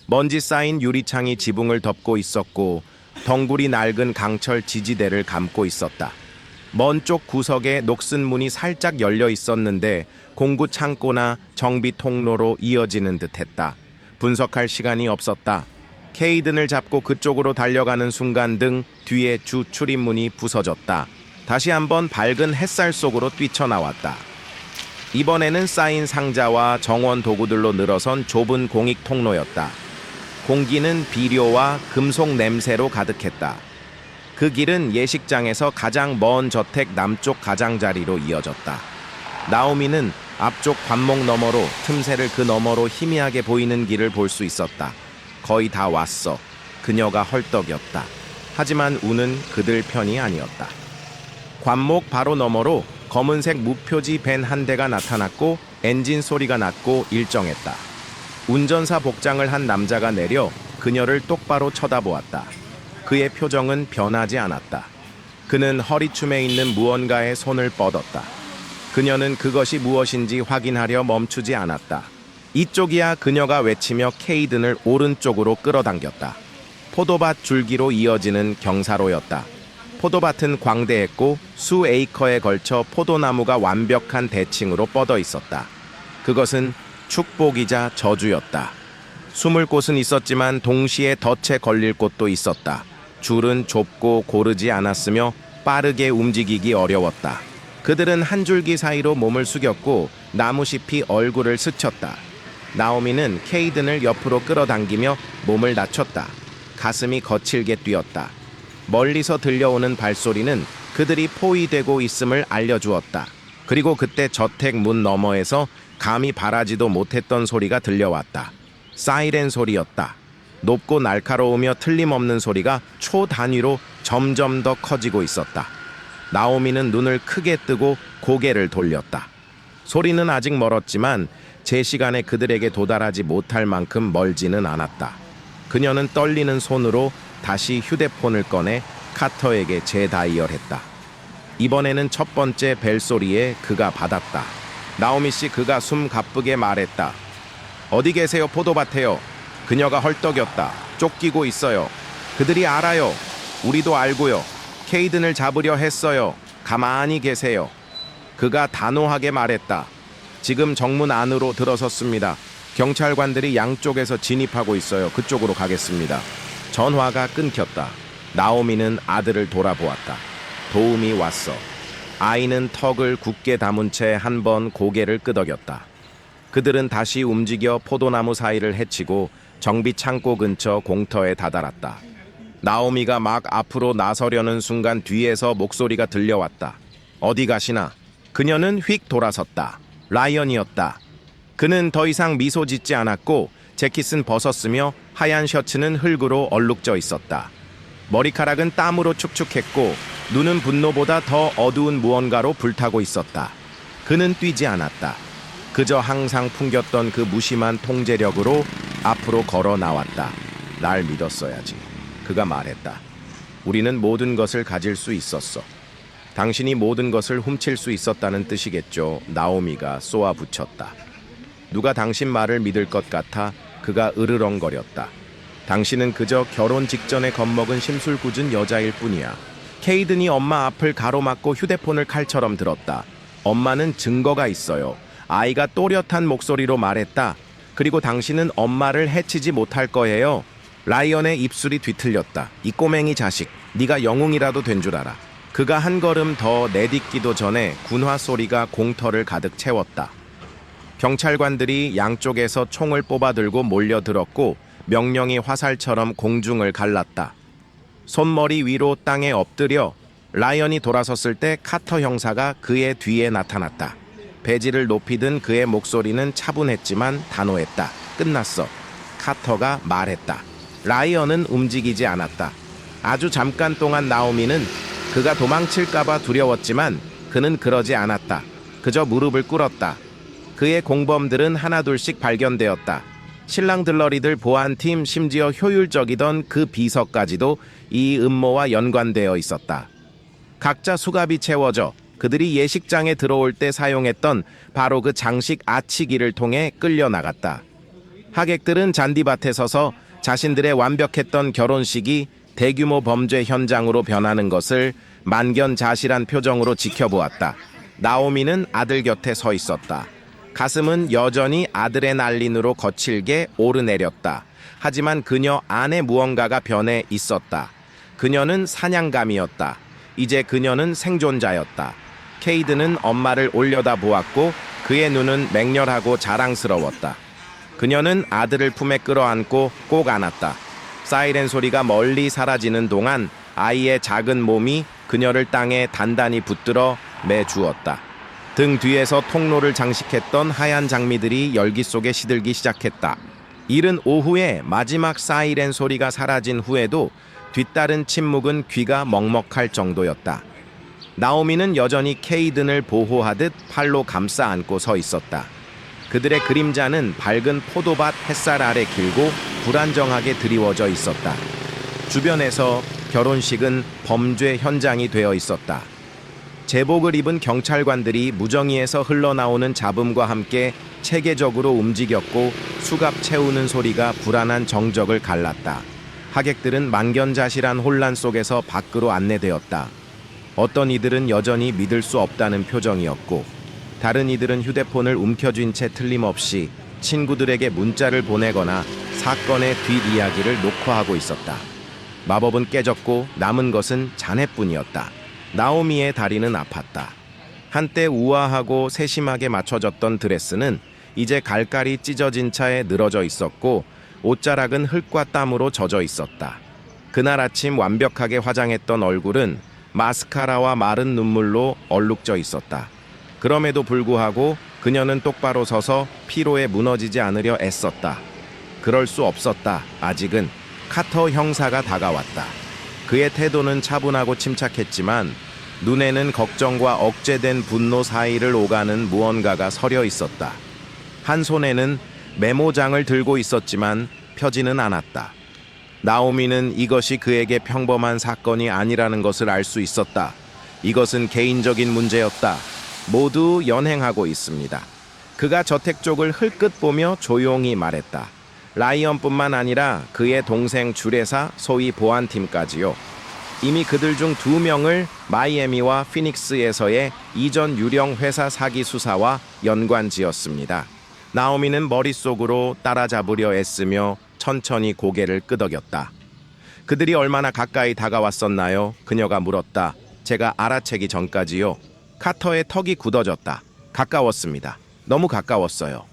먼지 쌓인 유리창이 지붕을 덮고 있었고 덩굴이 낡은 강철 지지대를 감고 있었다. 먼 쪽 구석에 녹슨 문이 살짝 열려 있었는데 공구 창고나 정비 통로로 이어지는 듯했다. 분석할 시간이 없었다. 케이든을 잡고 그쪽으로 달려가는 순간 등 뒤에 주 출입문이 부서졌다. 다시 한번 밝은 햇살 속으로 뛰쳐나왔다. 이번에는 쌓인 상자와 정원 도구들로 늘어선 좁은 공익 통로였다. 공기는 비료와 금속 냄새로 가득했다. 그 길은 예식장에서 가장 먼 저택 남쪽 가장자리로 이어졌다. 나오미는 앞쪽 관목 너머로 틈새를 그 너머로 희미하게 보이는 길을 볼 수 있었다. 거의 다 왔어. 그녀가 헐떡였다. 하지만 운은 그들 편이 아니었다. 관목 바로 너머로 검은색 무표지 밴 한 대가 나타났고 엔진 소리가 났고 일정했다. 운전사 복장을 한 남자가 내려 그녀를 똑바로 쳐다보았다. 그의 표정은 변하지 않았다. 그는 허리춤에 있는 무언가에 손을 뻗었다. 그녀는 그것이 무엇인지 확인하려 멈추지 않았다. 이쪽이야. 그녀가 외치며 케이든을 오른쪽으로 끌어당겼다. 포도밭 줄기로 이어지는 경사로였다. 포도밭은 광대했고 수 에이커에 걸쳐 포도나무가 완벽한 대칭으로 뻗어 있었다. 그것은 축복이자 저주였다. 숨을 곳은 있었지만 동시에 덫에 걸릴 곳도 있었다. 줄은 좁고 고르지 않았으며 빠르게 움직이기 어려웠다. 그들은 한 줄기 사이로 몸을 숙였고 나무잎이 얼굴을 스쳤다. 나오미는 케이든을 옆으로 끌어당기며 몸을 낮췄다. 가슴이 거칠게 뛰었다. 멀리서 들려오는 발소리는 그들이 포위되고 있음을 알려주었다. 그리고 그때 저택 문 너머에서 감히 바라지도 못했던 소리가 들려왔다. 사이렌 소리였다. 높고 날카로우며 틀림없는 소리가 초 단위로 점점 더 커지고 있었다. 나오미는 눈을 크게 뜨고 고개를 돌렸다. 소리는 아직 멀었지만 제 시간에 그들에게 도달하지 못할 만큼 멀지는 않았다. 그녀는 떨리는 손으로 다시 휴대폰을 꺼내 카터에게 재다이얼했다. 이번에는 첫 번째 벨소리에 그가 받았다. 나오미 씨, 그가 숨 가쁘게 말했다. 어디 계세요? 포도밭에요. 그녀가 헐떡였다. 쫓기고 있어요. 그들이 알아요. 우리도 알고요. 케이든을 잡으려 했어요. 가만히 계세요. 그가 단호하게 말했다. 지금 정문 안으로 들어섰습니다. 경찰관들이 양쪽에서 진입하고 있어요. 그쪽으로 가겠습니다. 전화가 끊겼다. 나오미는 아들을 돌아보았다. 도움이 왔어. 아이는 턱을 굳게 담은 채 한 번 고개를 끄덕였다. 그들은 다시 움직여 포도나무 사이를 헤치고 정비 창고 근처 공터에 다다랐다. 나오미가 막 앞으로 나서려는 순간 뒤에서 목소리가 들려왔다. 어디 가시나? 그녀는 휙 돌아섰다. 라이언이었다. 그는 더 이상 미소 짓지 않았고 재킷은 벗었으며 하얀 셔츠는 흙으로 얼룩져 있었다. 머리카락은 땀으로 축축했고 눈은 분노보다 더 어두운 무언가로 불타고 있었다. 그는 뛰지 않았다. 그저 항상 풍겼던 그 무심한 통제력으로 앞으로 걸어 나왔다. 날 믿었어야지. 그가 말했다. 우리는 모든 것을 가질 수 있었어. 당신이 모든 것을 훔칠 수 있었다는 뜻이겠죠. 나오미가 쏘아 붙였다. 누가 당신 말을 믿을 것 같아 그가 으르렁거렸다. 당신은 그저 결혼 직전에 겁먹은 심술궂은 여자일 뿐이야. 케이든이 엄마 앞을 가로막고 휴대폰을 칼처럼 들었다. 엄마는 증거가 있어요. 아이가 또렷한 목소리로 말했다. 그리고 당신은 엄마를 해치지 못할 거예요. 라이언의 입술이 뒤틀렸다. 이 꼬맹이 자식, 네가 영웅이라도 된 줄 알아. 그가 한 걸음 더 내딛기도 전에 군화 소리가 공터를 가득 채웠다. 경찰관들이 양쪽에서 총을 뽑아들고 몰려들었고 명령이 화살처럼 공중을 갈랐다. 손머리 위로 땅에 엎드려 라이언이 돌아섰을 때 카터 형사가 그의 뒤에 나타났다. 배지를 높이 든 그의 목소리는 차분했지만 단호했다. 끝났어. 카터가 말했다. 라이언은 움직이지 않았다. 아주 잠깐 동안 나오미는 그가 도망칠까봐 두려웠지만 그는 그러지 않았다. 그저 무릎을 꿇었다. 그의 공범들은 하나둘씩 발견되었다. 신랑 들러리들 보안팀, 심지어 효율적이던 그 비서까지도 이 음모와 연관되어 있었다. 각자 수갑이 채워져 그들이 예식장에 들어올 때 사용했던 바로 그 장식 아치기를 통해 끌려나갔다. 하객들은 잔디밭에 서서 자신들의 완벽했던 결혼식이 대규모 범죄 현장으로 변하는 것을 만견자실한 표정으로 지켜보았다. 나오미는 아들 곁에 서 있었다. 가슴은 여전히 아드레날린으로 거칠게 오르내렸다. 하지만 그녀 안에 무언가가 변해 있었다. 그녀는 사냥감이었다. 이제 그녀는 생존자였다. 케이드는 엄마를 올려다보았고 그의 눈은 맹렬하고 자랑스러웠다. 그녀는 아들을 품에 끌어안고 꼭 안았다. 사이렌 소리가 멀리 사라지는 동안 아이의 작은 몸이 그녀를 땅에 단단히 붙들어 매주었다. 등 뒤에서 통로를 장식했던 하얀 장미들이 열기 속에 시들기 시작했다. 이른 오후에 마지막 사이렌 소리가 사라진 후에도 뒤따른 침묵은 귀가 먹먹할 정도였다. 나오미는 여전히 케이든을 보호하듯 팔로 감싸 안고 서 있었다. 그들의 그림자는 밝은 포도밭 햇살 아래 길고 불안정하게 드리워져 있었다. 주변에서 결혼식은 범죄 현장이 되어 있었다. 제복을 입은 경찰관들이 무정위에서 흘러나오는 잡음과 함께 체계적으로 움직였고 수갑 채우는 소리가 불안한 정적을 갈랐다. 하객들은 만견자실한 혼란 속에서 밖으로 안내되었다. 어떤 이들은 여전히 믿을 수 없다는 표정이었고 다른 이들은 휴대폰을 움켜쥔 채 틀림없이 친구들에게 문자를 보내거나 사건의 뒷이야기를 녹화하고 있었다. 마법은 깨졌고 남은 것은 잔해뿐이었다. 나오미의 다리는 아팠다. 한때 우아하고 세심하게 맞춰졌던 드레스는 이제 갈갈이 찢어진 차에 늘어져 있었고 옷자락은 흙과 땀으로 젖어 있었다. 그날 아침 완벽하게 화장했던 얼굴은 마스카라와 마른 눈물로 얼룩져 있었다. 그럼에도 불구하고 그녀는 똑바로 서서 피로에 무너지지 않으려 애썼다. 그럴 수 없었다. 아직은. 카터 형사가 다가왔다. 그의 태도는 차분하고 침착했지만 눈에는 걱정과 억제된 분노 사이를 오가는 무언가가 서려 있었다. 한 손에는 메모장을 들고 있었지만 펴지는 않았다. 나오미는 이것이 그에게 평범한 사건이 아니라는 것을 알 수 있었다. 이것은 개인적인 문제였다. 모두 연행하고 있습니다. 그가 저택 쪽을 흘끗 보며 조용히 말했다. 라이언뿐만 아니라 그의 동생 주례사 소위 보안팀까지요. 이미 그들 중 2명을 마이애미와 피닉스에서의 이전 유령 회사 사기 수사와 연관지었습니다. 나오미는 머릿속으로 따라잡으려 애쓰며 천천히 고개를 끄덕였다. 그들이 얼마나 가까이 다가왔었나요? 그녀가 물었다. 제가 알아채기 전까지요. 카터의 턱이 굳어졌다. 가까웠습니다. 너무 가까웠어요.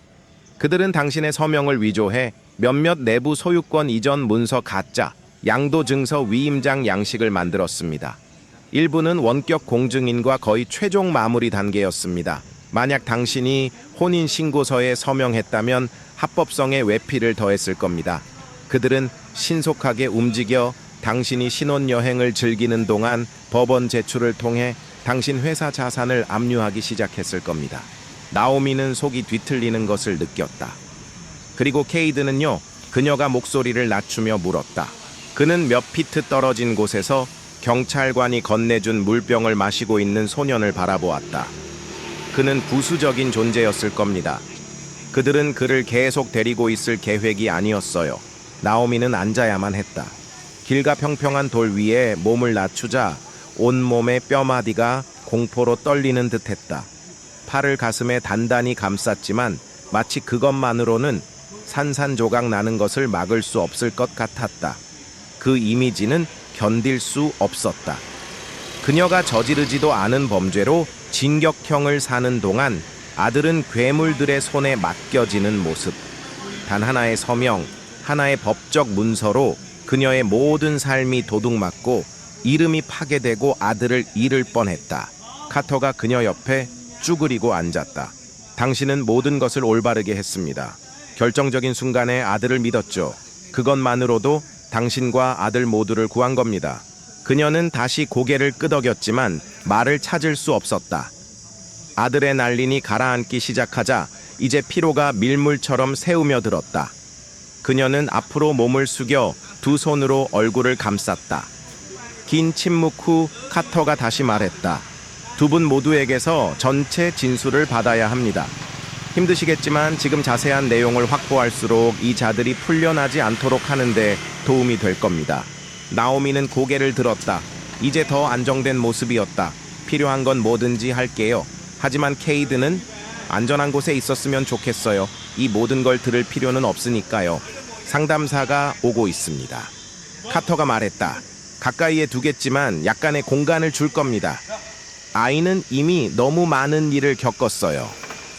그들은 당신의 서명을 위조해 몇몇 내부 소유권 이전 문서 가짜, 양도증서 위임장 양식을 만들었습니다. 일부는 원격 공증인과 거의 최종 마무리 단계였습니다. 만약 당신이 혼인신고서에 서명했다면 합법성에 외피를 더했을 겁니다. 그들은 신속하게 움직여 당신이 신혼여행을 즐기는 동안 법원 제출을 통해 당신 회사 자산을 압류하기 시작했을 겁니다. 나오미는 속이 뒤틀리는 것을 느꼈다. 그리고 케이드는요, 그녀가 목소리를 낮추며 물었다. 그는 몇 피트 떨어진 곳에서 경찰관이 건네준 물병을 마시고 있는 소년을 바라보았다. 그는 부수적인 존재였을 겁니다. 그들은 그를 계속 데리고 있을 계획이 아니었어요. 나오미는 앉아야만 했다. 길가 평평한 돌 위에 몸을 낮추자 온몸의 뼈마디가 공포로 떨리는 듯했다. 팔을 가슴에 단단히 감쌌지만 마치 그것만으로는 산산조각 나는 것을 막을 수 없을 것 같았다. 그 이미지는 견딜 수 없었다. 그녀가 저지르지도 않은 범죄로 징역형을 사는 동안 아들은 괴물들의 손에 맡겨지는 모습. 단 하나의 서명, 하나의 법적 문서로 그녀의 모든 삶이 도둑맞고 이름이 파괴되고 아들을 잃을 뻔했다. 카터가 그녀 옆에 쭈그리고 앉았다. 당신은 모든 것을 올바르게 했습니다. 결정적인 순간에 아들을 믿었죠. 그것만으로도 당신과 아들 모두를 구한 겁니다. 그녀는 다시 고개를 끄덕였지만 말을 찾을 수 없었다. 아들의 난린이 가라앉기 시작하자 이제 피로가 밀물처럼 새우며 들었다. 그녀는 앞으로 몸을 숙여 두 손으로 얼굴을 감쌌다. 긴 침묵 후 카터가 다시 말했다. 두 분 모두에게서 전체 진술을 받아야 합니다. 힘드시겠지만 지금 자세한 내용을 확보할수록 이 자들이 풀려나지 않도록 하는데 도움이 될 겁니다. 나오미는 고개를 들었다. 이제 더 안정된 모습이었다. 필요한 건 뭐든지 할게요. 하지만 케이드는 안전한 곳에 있었으면 좋겠어요. 이 모든 걸 들을 필요는 없으니까요. 상담사가 오고 있습니다. 카터가 말했다. 가까이에 두겠지만 약간의 공간을 줄 겁니다. 아이는 이미 너무 많은 일을 겪었어요.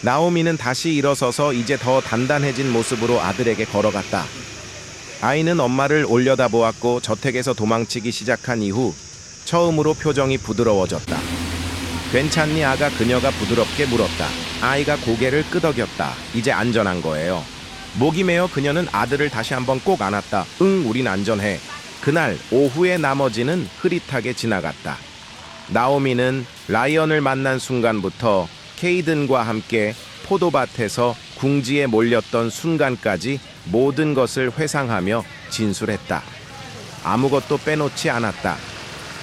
나오미는 다시 일어서서 이제 더 단단해진 모습으로 아들에게 걸어갔다. 아이는 엄마를 올려다보았고 저택에서 도망치기 시작한 이후 처음으로 표정이 부드러워졌다. 괜찮니 아가? 그녀가 부드럽게 물었다. 아이가 고개를 끄덕였다. 이제 안전한 거예요. 목이 메어 그녀는 아들을 다시 한번 꼭 안았다. 응, 우린 안전해. 그날 오후의 나머지는 흐릿하게 지나갔다. 나오미는 라이언을 만난 순간부터 케이든과 함께 포도밭에서 궁지에 몰렸던 순간까지 모든 것을 회상하며 진술했다. 아무것도 빼놓지 않았다.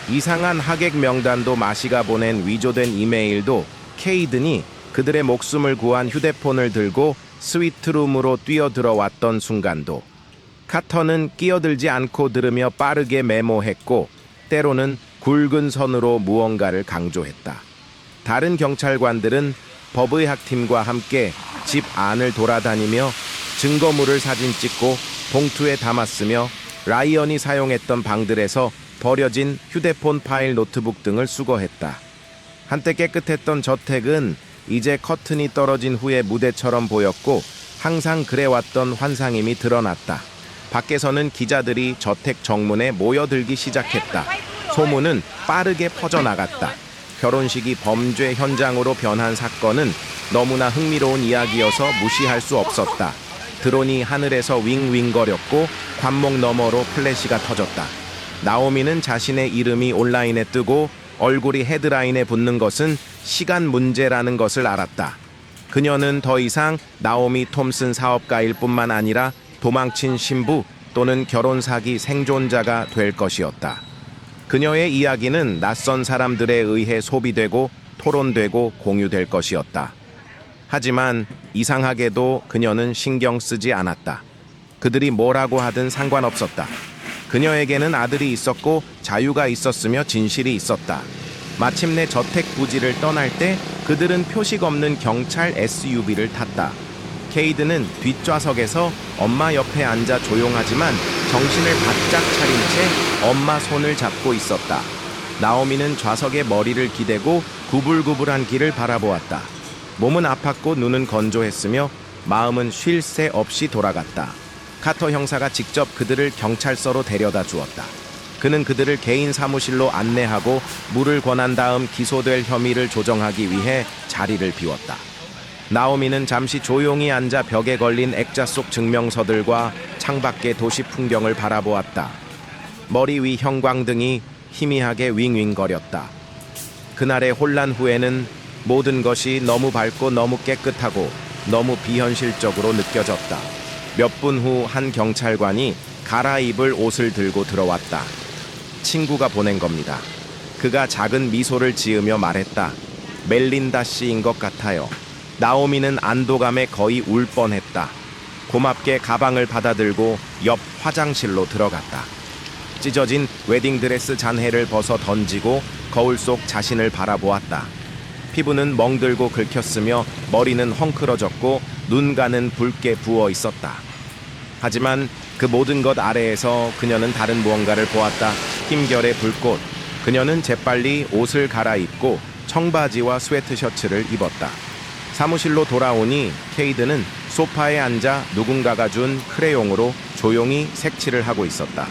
이상한 하객 명단도 마시가 보낸 위조된 이메일도, 케이든이 그들의 목숨을 구한 휴대폰을 들고 스위트룸으로 뛰어들어왔던 순간도. 카터는 끼어들지 않고 들으며 빠르게 메모했고 때로는 굵은 선으로 무언가를 강조했다. 다른 경찰관들은 법의학팀과 함께 집 안을 돌아다니며 증거물을 사진 찍고 봉투에 담았으며 라이언이 사용했던 방들에서 버려진 휴대폰 파일, 노트북 등을 수거했다. 한때 깨끗했던 저택은 이제 커튼이 떨어진 후의 무대처럼 보였고 항상 그래왔던 환상임이 드러났다. 밖에서는 기자들이 저택 정문에 모여들기 시작했다. 소문은 빠르게 퍼져나갔다. 결혼식이 범죄 현장으로 변한 사건은 너무나 흥미로운 이야기여서 무시할 수 없었다. 드론이 하늘에서 윙윙거렸고 관목 너머로 플래시가 터졌다. 나오미는 자신의 이름이 온라인에 뜨고 얼굴이 헤드라인에 붙는 것은 시간 문제라는 것을 알았다. 그녀는 더 이상 나오미 톰슨 사업가일 뿐만 아니라 도망친 신부 또는 결혼 사기 생존자가 될 것이었다. 그녀의 이야기는 낯선 사람들에 의해 소비되고 토론되고 공유될 것이었다. 하지만 이상하게도 그녀는 신경 쓰지 않았다. 그들이 뭐라고 하든 상관없었다. 그녀에게는 아들이 있었고 자유가 있었으며 진실이 있었다. 마침내 저택 부지를 떠날 때 그들은 표식 없는 경찰 SUV를 탔다. 케이드는 뒷좌석에서 엄마 옆에 앉아 조용하지만 정신을 바짝 차린 채 엄마 손을 잡고 있었다. 나오미는 좌석에 머리를 기대고 구불구불한 길을 바라보았다. 몸은 아팠고 눈은 건조했으며 마음은 쉴 새 없이 돌아갔다. 카터 형사가 직접 그들을 경찰서로 데려다 주었다. 그는 그들을 개인 사무실로 안내하고 물을 권한 다음 기소될 혐의를 조정하기 위해 자리를 비웠다. 나오미는 잠시 조용히 앉아 벽에 걸린 액자 속 증명서들과 창밖의 도시 풍경을 바라보았다. 머리 위 형광등이 희미하게 윙윙거렸다. 그날의 혼란 후에는 모든 것이 너무 밝고 너무 깨끗하고 너무 비현실적으로 느껴졌다. 몇 분 후 한 경찰관이 갈아입을 옷을 들고 들어왔다. 친구가 보낸 겁니다. 그가 작은 미소를 지으며 말했다. 멜린다 씨인 것 같아요. 나오미는 안도감에 거의 울 뻔했다. 고맙게 가방을 받아들고 옆 화장실로 들어갔다. 찢어진 웨딩드레스 잔해를 벗어 던지고 거울 속 자신을 바라보았다. 피부는 멍들고 긁혔으며 머리는 헝클어졌고 눈가는 붉게 부어 있었다. 하지만 그 모든 것 아래에서 그녀는 다른 무언가를 보았다. 힘결의 불꽃. 그녀는 재빨리 옷을 갈아입고 청바지와 스웨트셔츠를 입었다. 사무실로 돌아오니 케이드는 소파에 앉아 누군가가 준 크레용으로 조용히 색칠을 하고 있었다.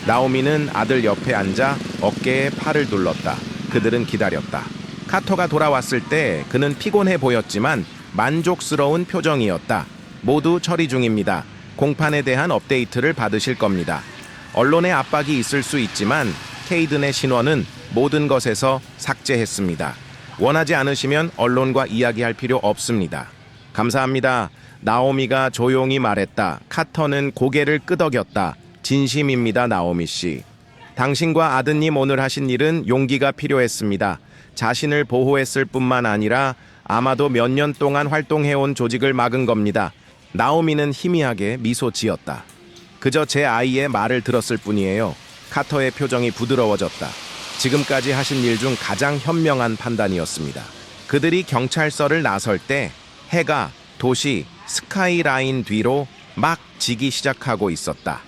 나오미는 아들 옆에 앉아 어깨에 팔을 둘렀다. 그들은 기다렸다. 카터가 돌아왔을 때 그는 피곤해 보였지만 만족스러운 표정이었다. 모두 처리 중입니다. 공판에 대한 업데이트를 받으실 겁니다. 언론의 압박이 있을 수 있지만 케이든의 신원은 모든 것에서 삭제했습니다. 원하지 않으시면 언론과 이야기할 필요 없습니다. 감사합니다. 나오미가 조용히 말했다. 카터는 고개를 끄덕였다. 진심입니다, 나오미 씨. 당신과 아드님 오늘 하신 일은 용기가 필요했습니다. 자신을 보호했을 뿐만 아니라 아마도 몇 년 동안 활동해온 조직을 막은 겁니다. 나오미는 희미하게 미소 지었다. 그저 제 아이의 말을 들었을 뿐이에요. 카터의 표정이 부드러워졌다. 지금까지 하신 일 중 가장 현명한 판단이었습니다. 그들이 경찰서를 나설 때 해가 도시 스카이라인 뒤로 막 지기 시작하고 있었다.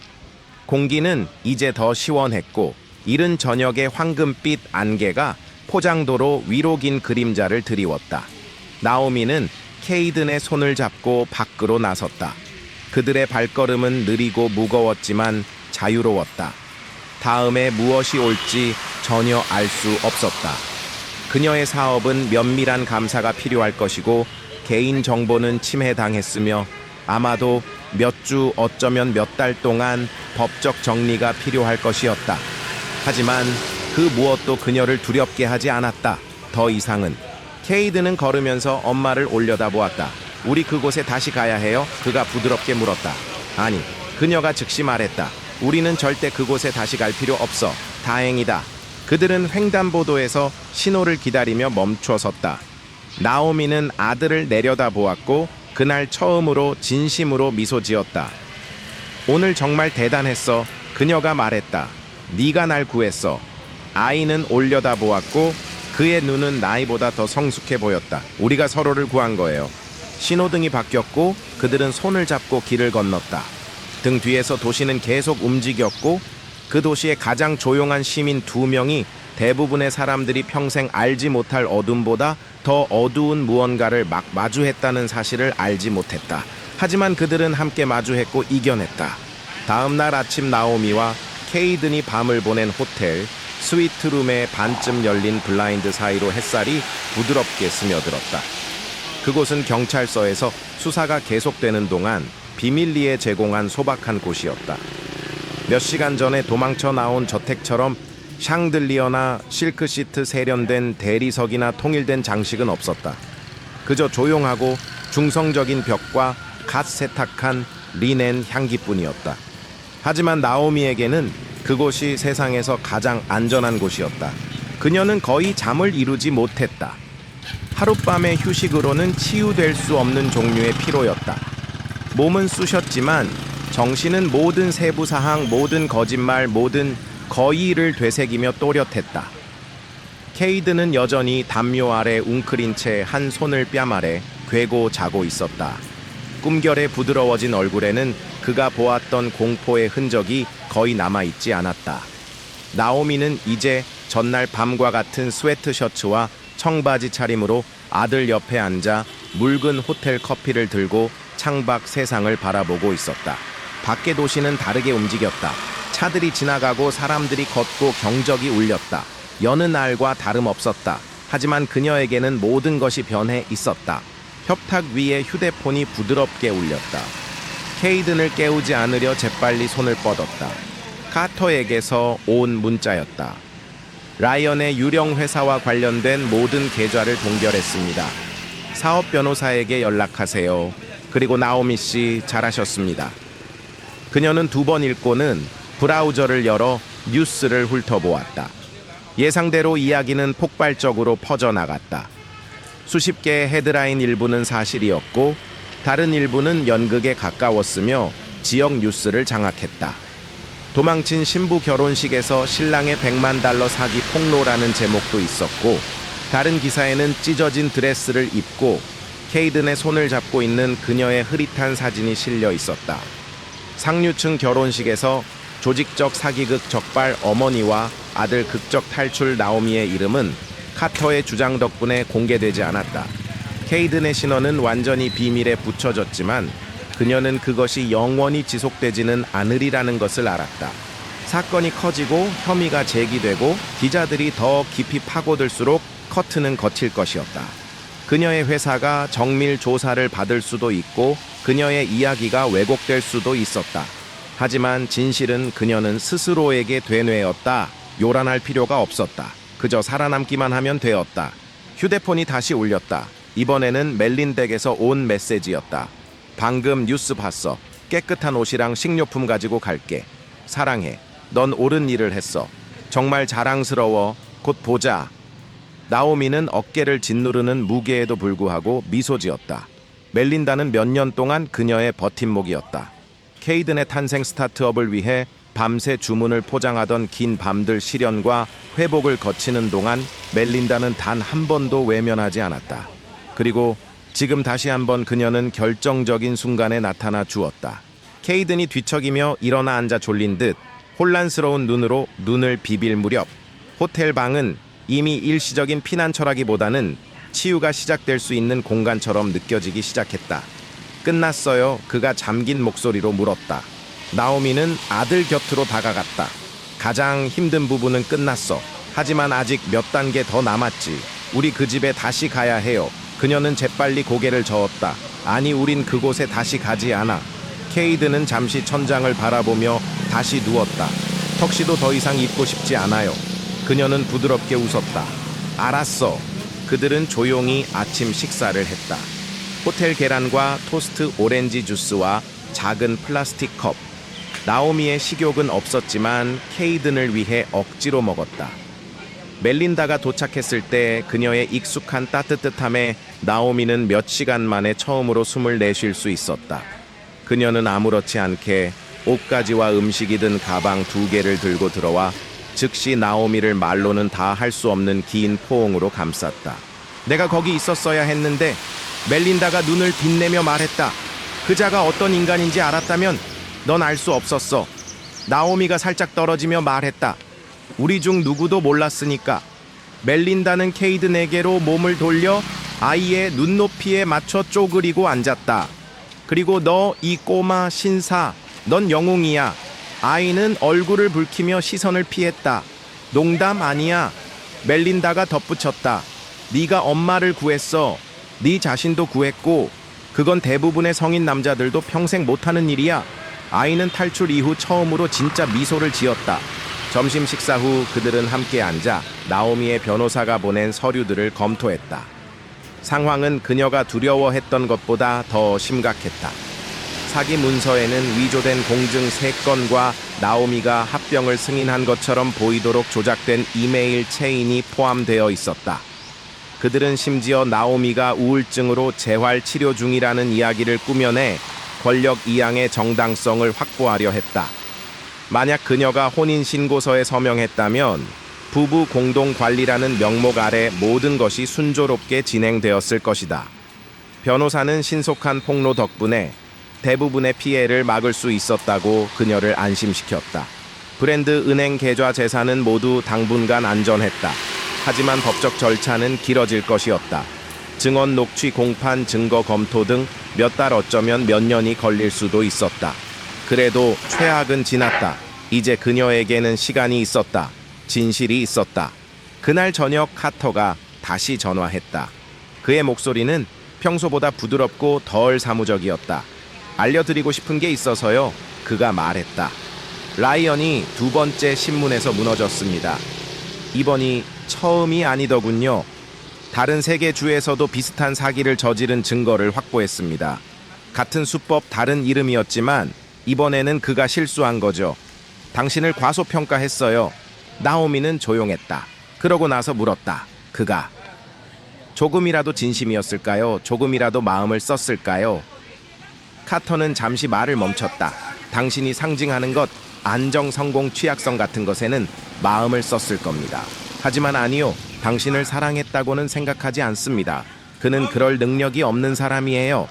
공기는 이제 더 시원했고 이른 저녁의 황금빛 안개가 포장도로 위로 긴 그림자를 드리웠다. 나오미는 케이든의 손을 잡고 밖으로 나섰다. 그들의 발걸음은 느리고 무거웠지만 자유로웠다. 다음에 무엇이 올지 전혀 알 수 없었다. 그녀의 사업은 면밀한 감사가 필요할 것이고 개인 정보는 침해당했으며 아마도 몇 주 어쩌면 몇 달 동안 법적 정리가 필요할 것이었다. 하지만 그 무엇도 그녀를 두렵게 하지 않았다. 더 이상은. 케이드는 걸으면서 엄마를 올려다보았다. 우리 그곳에 다시 가야 해요? 그가 부드럽게 물었다. 아니, 그녀가 즉시 말했다. 우리는 절대 그곳에 다시 갈 필요 없어. 다행이다. 그들은 횡단보도에서 신호를 기다리며 멈춰 섰다. 나오미는 아들을 내려다보았고 그날 처음으로 진심으로 미소 지었다. 오늘 정말 대단했어. 그녀가 말했다. 네가 날 구했어. 아이는 올려다보았고 그의 눈은 나이보다 더 성숙해 보였다. 우리가 서로를 구한 거예요. 신호등이 바뀌었고 그들은 손을 잡고 길을 건넜다. 등 뒤에서 도시는 계속 움직였고 그 도시의 가장 조용한 시민 2명이 대부분의 사람들이 평생 알지 못할 어둠보다 더 어두운 무언가를 막 마주했다는 사실을 알지 못했다. 하지만 그들은 함께 마주했고 이겨냈다. 다음 날 아침 나오미와 케이든이 밤을 보낸 호텔 스위트룸의 반쯤 열린 블라인드 사이로 햇살이 부드럽게 스며들었다. 그곳은 경찰서에서 수사가 계속되는 동안 비밀리에 제공한 소박한 곳이었다. 몇 시간 전에 도망쳐 나온 저택처럼 샹들리어나 실크시트 세련된 대리석이나 통일된 장식은 없었다. 그저 조용하고 중성적인 벽과 갓 세탁한 리넨 향기뿐이었다. 하지만 나오미에게는 그곳이 세상에서 가장 안전한 곳이었다. 그녀는 거의 잠을 이루지 못했다. 하룻밤의 휴식으로는 치유될 수 없는 종류의 피로였다. 몸은 쑤셨지만 정신은 모든 세부사항, 모든 거짓말, 모든 거의를 되새기며 또렷했다. 케이드는 여전히 담요 아래 웅크린 채 한 손을 뺨 아래 괴고 자고 있었다. 꿈결에 부드러워진 얼굴에는 그가 보았던 공포의 흔적이 거의 남아있지 않았다. 나오미는 이제 전날 밤과 같은 스웨트셔츠와 청바지 차림으로 아들 옆에 앉아 묽은 호텔 커피를 들고 창밖 세상을 바라보고 있었다. 밖의 도시는 다르게 움직였다. 차들이 지나가고 사람들이 걷고 경적이 울렸다. 여느 날과 다름없었다. 하지만 그녀에게는 모든 것이 변해 있었다. 협탁 위에 휴대폰이 부드럽게 울렸다. 케이든을 깨우지 않으려 재빨리 손을 뻗었다. 카터에게서 온 문자였다. 라이언의 유령 회사와 관련된 모든 계좌를 동결했습니다. 사업 변호사에게 연락하세요. 그리고 나오미 씨 잘하셨습니다. 그녀는 2번 읽고는 브라우저를 열어 뉴스를 훑어보았다. 예상대로 이야기는 폭발적으로 퍼져나갔다. 수십 개의 헤드라인 일부는 사실이었고 다른 일부는 연극에 가까웠으며 지역 뉴스를 장악했다. 도망친 신부 결혼식에서 신랑의 $100만 사기 폭로라는 제목도 있었고 다른 기사에는 찢어진 드레스를 입고 케이든의 손을 잡고 있는 그녀의 흐릿한 사진이 실려 있었다. 상류층 결혼식에서 조직적 사기극 적발 어머니와 아들 극적 탈출 나오미의 이름은 카터의 주장 덕분에 공개되지 않았다. 케이든의 신원은 완전히 비밀에 붙여졌지만 그녀는 그것이 영원히 지속되지는 않으리라는 것을 알았다. 사건이 커지고 혐의가 제기되고 기자들이 더 깊이 파고들수록 커트는 거칠 것이었다. 그녀의 회사가 정밀 조사를 받을 수도 있고 그녀의 이야기가 왜곡될 수도 있었다. 하지만 진실은 그녀는 스스로에게 되뇌었다. 요란할 필요가 없었다. 그저 살아남기만 하면 되었다. 휴대폰이 다시 울렸다. 이번에는 멜린덱에서 온 메시지였다. 방금 뉴스 봤어. 깨끗한 옷이랑 식료품 가지고 갈게. 사랑해. 넌 옳은 일을 했어. 정말 자랑스러워. 곧 보자. 나오미는 어깨를 짓누르는 무게에도 불구하고 미소 지었다. 멜린다는 몇 년 동안 그녀의 버팀목이었다. 케이든의 탄생 스타트업을 위해 밤새 주문을 포장하던 긴 밤들 시련과 회복을 거치는 동안 멜린다는 단 한 번도 외면하지 않았다. 그리고 지금 다시 한번 그녀는 결정적인 순간에 나타나 주었다. 케이든이 뒤척이며 일어나 앉아 졸린 듯 혼란스러운 눈으로 눈을 비빌 무렵 호텔 방은 이미 일시적인 피난처라기보다는 치유가 시작될 수 있는 공간처럼 느껴지기 시작했다. 끝났어요. 그가 잠긴 목소리로 물었다. 나오미는 아들 곁으로 다가갔다. 가장 힘든 부분은 끝났어. 하지만 아직 몇 단계 더 남았지. 우리 그 집에 다시 가야 해요. 그녀는 재빨리 고개를 저었다. 아니, 우린 그곳에 다시 가지 않아. 케이드는 잠시 천장을 바라보며 다시 누웠다. 턱시도 더 이상 입고 싶지 않아요. 그녀는 부드럽게 웃었다. 알았어. 그들은 조용히 아침 식사를 했다. 호텔 계란과 토스트 오렌지 주스와 작은 플라스틱 컵. 나오미의 식욕은 없었지만 케이든을 위해 억지로 먹었다. 멜린다가 도착했을 때 그녀의 익숙한 따뜻함에 나오미는 몇 시간 만에 처음으로 숨을 내쉴 수 있었다. 그녀는 아무렇지 않게 옷가지와 음식이 든 가방 2개를 들고 들어와 즉시 나오미를 말로는 다 할 수 없는 긴 포옹으로 감쌌다. 내가 거기 있었어야 했는데. 멜린다가 눈을 빛내며 말했다. 그자가 어떤 인간인지 알았다면 넌 알 수 없었어. 나오미가 살짝 떨어지며 말했다. 우리 중 누구도 몰랐으니까. 멜린다는 케이든에게로 몸을 돌려 아이의 눈높이에 맞춰 쪼그리고 앉았다. 그리고 너 이 꼬마 신사, 넌 영웅이야. 아이는 얼굴을 붉히며 시선을 피했다. 농담 아니야. 멜린다가 덧붙였다. 네가 엄마를 구했어. 네 자신도 구했고 그건 대부분의 성인 남자들도 평생 못하는 일이야. 아이는 탈출 이후 처음으로 진짜 미소를 지었다. 점심 식사 후 그들은 함께 앉아 나오미의 변호사가 보낸 서류들을 검토했다. 상황은 그녀가 두려워했던 것보다 더 심각했다. 사기 문서에는 위조된 공증 3건과 나오미가 합병을 승인한 것처럼 보이도록 조작된 이메일 체인이 포함되어 있었다. 그들은 심지어 나오미가 우울증으로 재활 치료 중이라는 이야기를 꾸며내 권력 이양의 정당성을 확보하려 했다. 만약 그녀가 혼인신고서에 서명했다면 부부 공동 관리라는 명목 아래 모든 것이 순조롭게 진행되었을 것이다. 변호사는 신속한 폭로 덕분에 대부분의 피해를 막을 수 있었다고 그녀를 안심시켰다. 브랜드 은행 계좌 재산은 모두 당분간 안전했다. 하지만 법적 절차는 길어질 것이었다. 증언 녹취 공판 증거 검토 등 몇 달 어쩌면 몇 년이 걸릴 수도 있었다. 그래도 최악은 지났다. 이제 그녀에게는 시간이 있었다. 진실이 있었다. 그날 저녁 카터가 다시 전화했다. 그의 목소리는 평소보다 부드럽고 덜 사무적이었다. 알려드리고 싶은 게 있어서요. 그가 말했다. 라이언이 두 번째 신문에서 무너졌습니다. 이번이 처음이 아니더군요. 다른 세계 주에서도 비슷한 사기를 저지른 증거를 확보했습니다. 같은 수법 다른 이름이었지만 이번에는 그가 실수한 거죠. 당신을 과소평가했어요. 나오미는 조용했다. 그러고 나서 물었다. 그가 조금이라도 진심이었을까요? 조금이라도 마음을 썼을까요? 카터는 잠시 말을 멈췄다. 당신이 상징하는 것, 안정, 성공, 취약성 같은 것에는 마음을 썼을 겁니다. 하지만 아니요. 당신을 사랑했다고는 생각하지 않습니다. 그는 그럴 능력이 없는 사람이에요.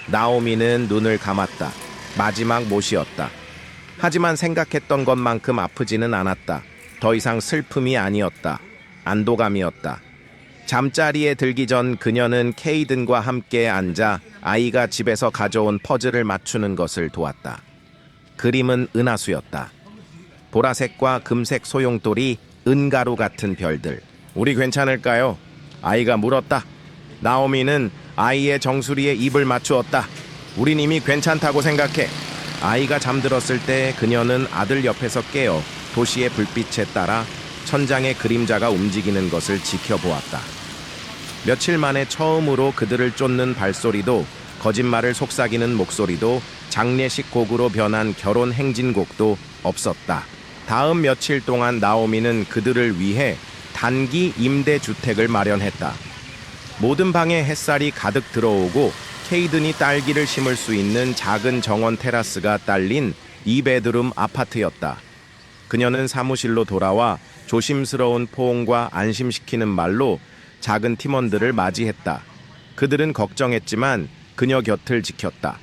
나오미는 눈을 감았다. 마지막 못이었다. 하지만 생각했던 것만큼 아프지는 않았다. 더 이상 슬픔이 아니었다. 안도감이었다. 잠자리에 들기 전 그녀는 케이든과 함께 앉아 아이가 집에서 가져온 퍼즐을 맞추는 것을 도왔다. 그림은 은하수였다. 보라색과 금색 소용돌이, 은가루 같은 별들. 우리 괜찮을까요? 아이가 물었다. 나오미는 아이의 정수리에 입을 맞추었다. 우린 이미 괜찮다고 생각해. 아이가 잠들었을 때 그녀는 아들 옆에서 깨어 도시의 불빛에 따라 천장의 그림자가 움직이는 것을 지켜보았다. 며칠 만에 처음으로 그들을 쫓는 발소리도, 거짓말을 속삭이는 목소리도, 장례식 곡으로 변한 결혼 행진곡도 없었다. 다음 며칠 동안 나오미는 그들을 위해 단기 임대주택을 마련했다. 모든 방에 햇살이 가득 들어오고 케이든이 딸기를 심을 수 있는 작은 정원 테라스가 딸린 2베드룸 아파트였다. 그녀는 사무실로 돌아와 조심스러운 포옹과 안심시키는 말로 작은 팀원들을 맞이했다. 그들은 걱정했지만 그녀 곁을 지켰다.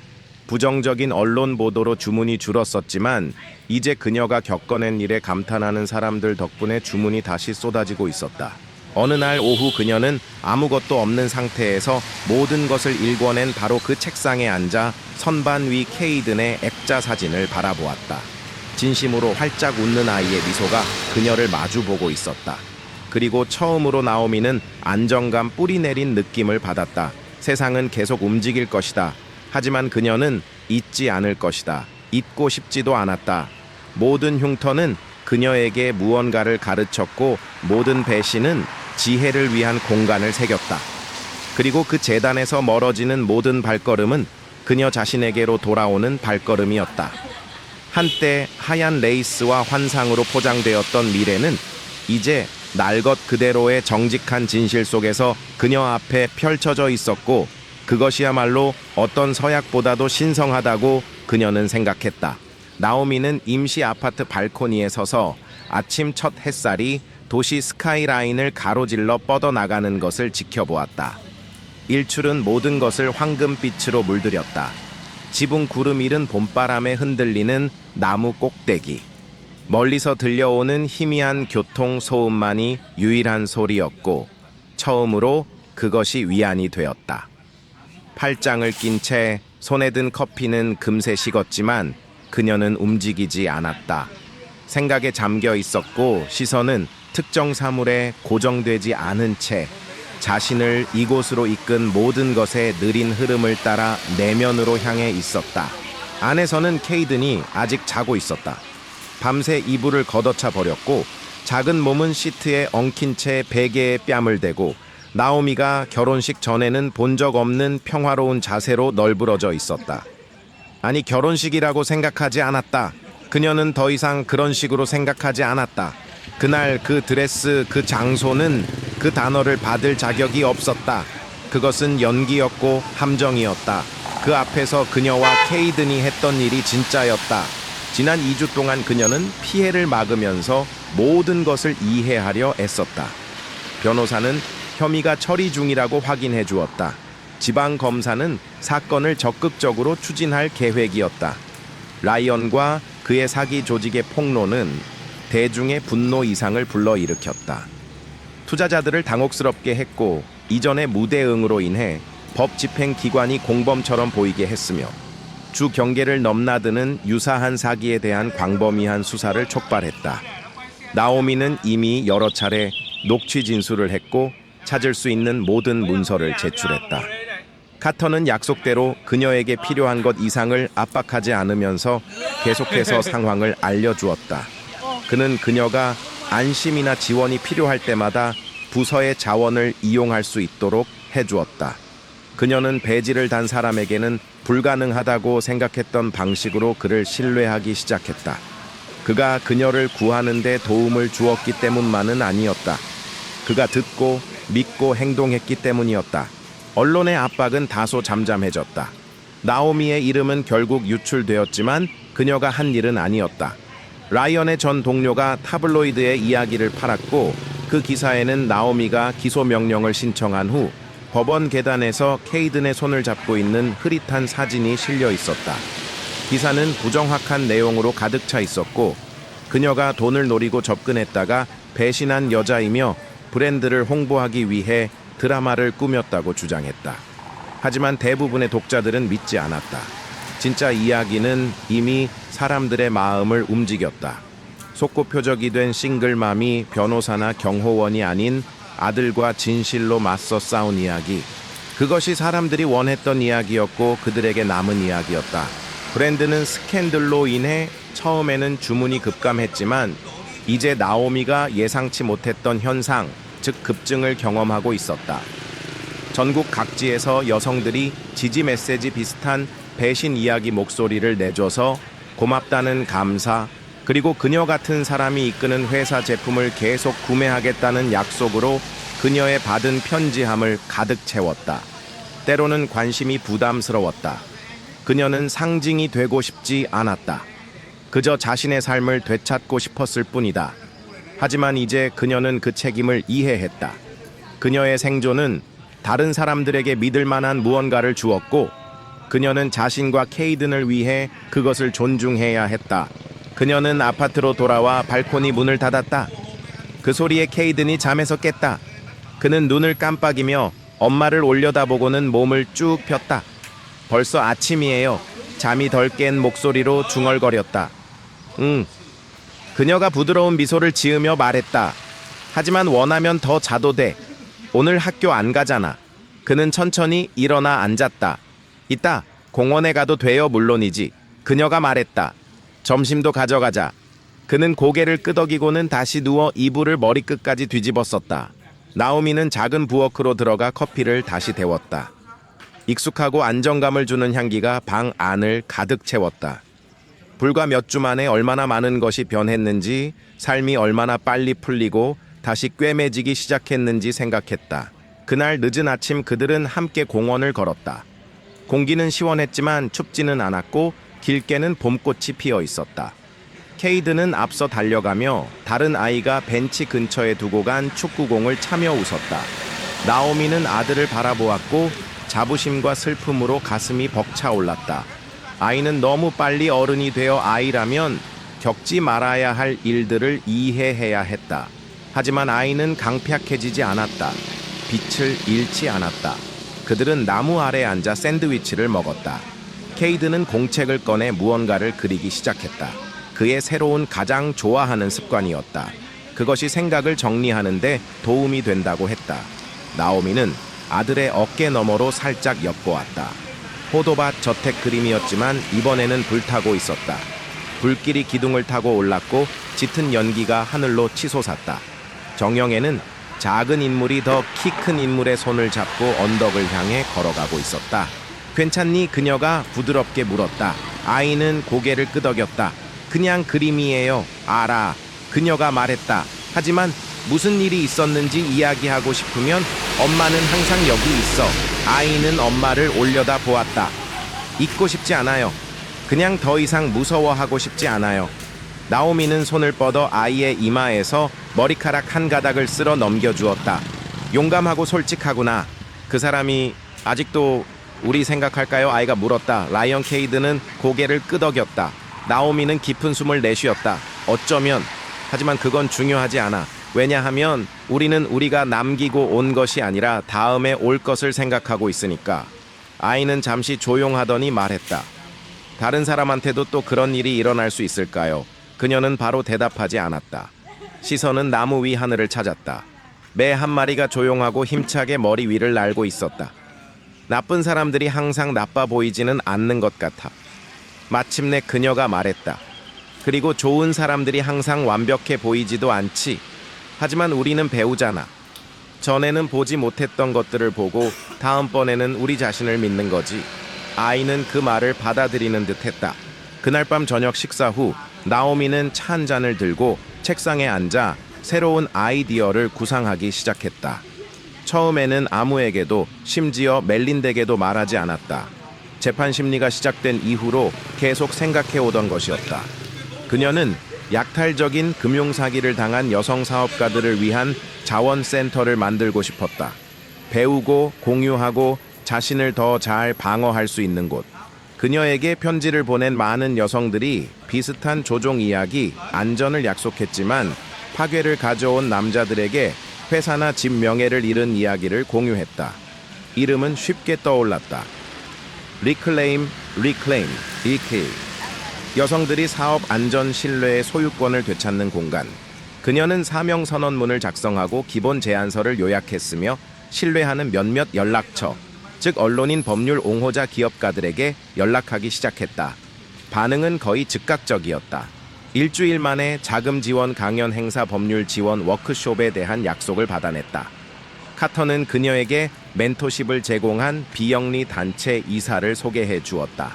부정적인 언론 보도로 주문이 줄었었지만 이제 그녀가 겪어낸 일에 감탄하는 사람들 덕분에 주문이 다시 쏟아지고 있었다. 어느 날 오후 그녀는 아무것도 없는 상태에서 모든 것을 일궈낸 바로 그 책상에 앉아 선반 위 케이든의 액자 사진을 바라보았다. 진심으로 활짝 웃는 아이의 미소가 그녀를 마주보고 있었다. 그리고 처음으로 나오미는 안정감 뿌리내린 느낌을 받았다. 세상은 계속 움직일 것이다. 하지만 그녀는 잊지 않을 것이다. 잊고 싶지도 않았다. 모든 흉터는 그녀에게 무언가를 가르쳤고 모든 배신은 지혜를 위한 공간을 새겼다. 그리고 그 재단에서 멀어지는 모든 발걸음은 그녀 자신에게로 돌아오는 발걸음이었다. 한때 하얀 레이스와 환상으로 포장되었던 미래는 이제 날 것 그대로의 정직한 진실 속에서 그녀 앞에 펼쳐져 있었고 그것이야말로 어떤 서약보다도 신성하다고 그녀는 생각했다. 나오미는 임시 아파트 발코니에 서서 아침 첫 햇살이 도시 스카이라인을 가로질러 뻗어나가는 것을 지켜보았다. 일출은 모든 것을 황금빛으로 물들였다. 지붕 구름 잃은 봄바람에 흔들리는 나무 꼭대기. 멀리서 들려오는 희미한 교통 소음만이 유일한 소리였고 처음으로 그것이 위안이 되었다. 팔짱을 낀 채 손에 든 커피는 금세 식었지만 그녀는 움직이지 않았다. 생각에 잠겨 있었고 시선은 특정 사물에 고정되지 않은 채 자신을 이곳으로 이끈 모든 것의 느린 흐름을 따라 내면으로 향해 있었다. 안에서는 케이든이 아직 자고 있었다. 밤새 이불을 걷어차 버렸고 작은 몸은 시트에 엉킨 채 베개에 뺨을 대고 나오미가 결혼식 전에는 본 적 없는 평화로운 자세로 널브러져 있었다. 아니, 결혼식이라고 생각하지 않았다. 그녀는 더 이상 그런 식으로 생각하지 않았다. 그날 그 드레스, 그 장소는 그 단어를 받을 자격이 없었다. 그것은 연기였고 함정이었다. 그 앞에서 그녀와 케이든이 했던 일이 진짜였다. 지난 2주 동안 그녀는 피해를 막으면서 모든 것을 이해하려 애썼다. 변호사는 혐의가 처리 중이라고 확인해 주었다. 지방검사는 사건을 적극적으로 추진할 계획이었다. 라이언과 그의 사기 조직의 폭로는 대중의 분노 이상을 불러일으켰다. 투자자들을 당혹스럽게 했고 이전의 무대응으로 인해 법 집행 기관이 공범처럼 보이게 했으며 주 경계를 넘나드는 유사한 사기에 대한 광범위한 수사를 촉발했다. 나오미는 이미 여러 차례 녹취 진술을 했고 찾을 수 있는 모든 문서를 제출했다. 카터는 약속대로 그녀에게 필요한 것 이상을 압박하지 않으면서 계속해서 상황을 알려주었다. 그는 그녀가 안심이나 지원이 필요할 때마다 부서의 자원을 이용할 수 있도록 해주었다. 그녀는 배지를 단 사람에게는 불가능하다고 생각했던 방식으로 그를 신뢰하기 시작했다. 그가 그녀를 구하는 데 도움을 주었기 때문만은 아니었다. 그가 듣고 믿고 행동했기 때문이었다. 언론의 압박은 다소 잠잠해졌다. 나오미의 이름은 결국 유출되었지만 그녀가 한 일은 아니었다. 라이언의 전 동료가 타블로이드의 이야기를 팔았고 그 기사에는 나오미가 기소 명령을 신청한 후 법원 계단에서 케이든의 손을 잡고 있는 흐릿한 사진이 실려 있었다. 기사는 부정확한 내용으로 가득 차 있었고 그녀가 돈을 노리고 접근했다가 배신한 여자이며 브랜드를 홍보하기 위해 드라마를 꾸몄다고 주장했다. 하지만 대부분의 독자들은 믿지 않았다. 진짜 이야기는 이미 사람들의 마음을 움직였다. 속고표적이 된 싱글맘이 변호사나 경호원이 아닌 아들과 진실로 맞서 싸운 이야기. 그것이 사람들이 원했던 이야기였고 그들에게 남은 이야기였다. 브랜드는 스캔들로 인해 처음에는 주문이 급감했지만 이제 나오미가 예상치 못했던 현상, 즉 급증을 경험하고 있었다. 전국 각지에서 여성들이 지지 메시지 비슷한 배신 이야기 목소리를 내줘서 고맙다는 감사, 그리고 그녀 같은 사람이 이끄는 회사 제품을 계속 구매하겠다는 약속으로 그녀의 받은 편지함을 가득 채웠다. 때로는 관심이 부담스러웠다. 그녀는 상징이 되고 싶지 않았다. 그저 자신의 삶을 되찾고 싶었을 뿐이다. 하지만 이제 그녀는 그 책임을 이해했다. 그녀의 생존은 다른 사람들에게 믿을 만한 무언가를 주었고 그녀는 자신과 케이든을 위해 그것을 존중해야 했다. 그녀는 아파트로 돌아와 발코니 문을 닫았다. 그 소리에 케이든이 잠에서 깼다. 그는 눈을 깜빡이며 엄마를 올려다보고는 몸을 쭉 폈다. 벌써 아침이에요. 잠이 덜 깬 목소리로 중얼거렸다. 응. 그녀가 부드러운 미소를 지으며 말했다. 하지만 원하면 더 자도 돼. 오늘 학교 안 가잖아. 그는 천천히 일어나 앉았다. 이따 공원에 가도 돼요, 물론이지. 그녀가 말했다. 점심도 가져가자. 그는 고개를 끄덕이고는 다시 누워 이불을 머리끝까지 뒤집어 썼다. 나오미는 작은 부엌으로 들어가 커피를 다시 데웠다. 익숙하고 안정감을 주는 향기가 방 안을 가득 채웠다. 불과 몇 주 만에 얼마나 많은 것이 변했는지, 삶이 얼마나 빨리 풀리고 다시 꿰매지기 시작했는지 생각했다. 그날 늦은 아침 그들은 함께 공원을 걸었다. 공기는 시원했지만 춥지는 않았고 길게는 봄꽃이 피어 있었다. 케이드는 앞서 달려가며 다른 아이가 벤치 근처에 두고 간 축구공을 차며 웃었다. 나오미는 아들을 바라보았고 자부심과 슬픔으로 가슴이 벅차올랐다. 아이는 너무 빨리 어른이 되어 아이라면 겪지 말아야 할 일들을 이해해야 했다. 하지만 아이는 강팍해지지 않았다. 빛을 잃지 않았다. 그들은 나무 아래 앉아 샌드위치를 먹었다. 케이드는 공책을 꺼내 무언가를 그리기 시작했다. 그의 새로운 가장 좋아하는 습관이었다. 그것이 생각을 정리하는데 도움이 된다고 했다. 나오미는 아들의 어깨 너머로 살짝 엿보았다. 포도밭 저택 그림이었지만 이번에는 불타고 있었다. 불길이 기둥을 타고 올랐고 짙은 연기가 하늘로 치솟았다. 정영애는 작은 인물이 더 키 큰 인물의 손을 잡고 언덕을 향해 걸어가고 있었다. 괜찮니? 그녀가 부드럽게 물었다. 아이는 고개를 끄덕였다. 그냥 그림이에요. 알아. 그녀가 말했다. 하지만 무슨 일이 있었는지 이야기하고 싶으면 엄마는 항상 여기 있어. 아이는 엄마를 올려다 보았다. 잊고 싶지 않아요. 그냥 더 이상 무서워하고 싶지 않아요. 나오미는 손을 뻗어 아이의 이마에서 머리카락 한 가닥을 쓸어 넘겨주었다. 용감하고 솔직하구나. 그 사람이 아직도 우리 생각할까요? 아이가 물었다. 라이언 케이드는 고개를 끄덕였다. 나오미는 깊은 숨을 내쉬었다. 어쩌면. 하지만 그건 중요하지 않아. 왜냐하면 우리는 우리가 남기고 온 것이 아니라 다음에 올 것을 생각하고 있으니까. 아이는 잠시 조용하더니 말했다. 다른 사람한테도 또 그런 일이 일어날 수 있을까요? 그녀는 바로 대답하지 않았다. 시선은 나무 위 하늘을 찾았다. 매 한 마리가 조용하고 힘차게 머리 위를 날고 있었다. 나쁜 사람들이 항상 나빠 보이지는 않는 것 같아. 마침내 그녀가 말했다. 그리고 좋은 사람들이 항상 완벽해 보이지도 않지. 하지만 우리는 배우잖아. 전에는 보지 못했던 것들을 보고 다음번에는 우리 자신을 믿는 거지. 아이는 그 말을 받아들이는 듯 했다. 그날 밤 저녁 식사 후 나오미는 차 한 잔을 들고 책상에 앉아 새로운 아이디어를 구상하기 시작했다. 처음에는 아무에게도 심지어 멜린덱에도 말하지 않았다. 재판 심리가 시작된 이후로 계속 생각해 오던 것이었다. 그녀는 약탈적인 금융사기를 당한 여성 사업가들을 위한 자원센터를 만들고 싶었다. 배우고 공유하고 자신을 더 잘 방어할 수 있는 곳. 그녀에게 편지를 보낸 많은 여성들이 비슷한 조종 이야기, 안전을 약속했지만 파괴를 가져온 남자들에게 회사나 집 명예를 잃은 이야기를 공유했다. 이름은 쉽게 떠올랐다. 리클레임, 리클. 여성들이 사업 안전 신뢰의 소유권을 되찾는 공간. 그녀는 사명 선언문을 작성하고 기본 제안서를 요약했으며 신뢰하는 몇몇 연락처, 즉 언론인 법률 옹호자 기업가들에게 연락하기 시작했다. 반응은 거의 즉각적이었다. 일주일 만에 자금 지원 강연 행사 법률 지원 워크숍에 대한 약속을 받아냈다. 카터는 그녀에게 멘토십을 제공한 비영리 단체 이사를 소개해 주었다.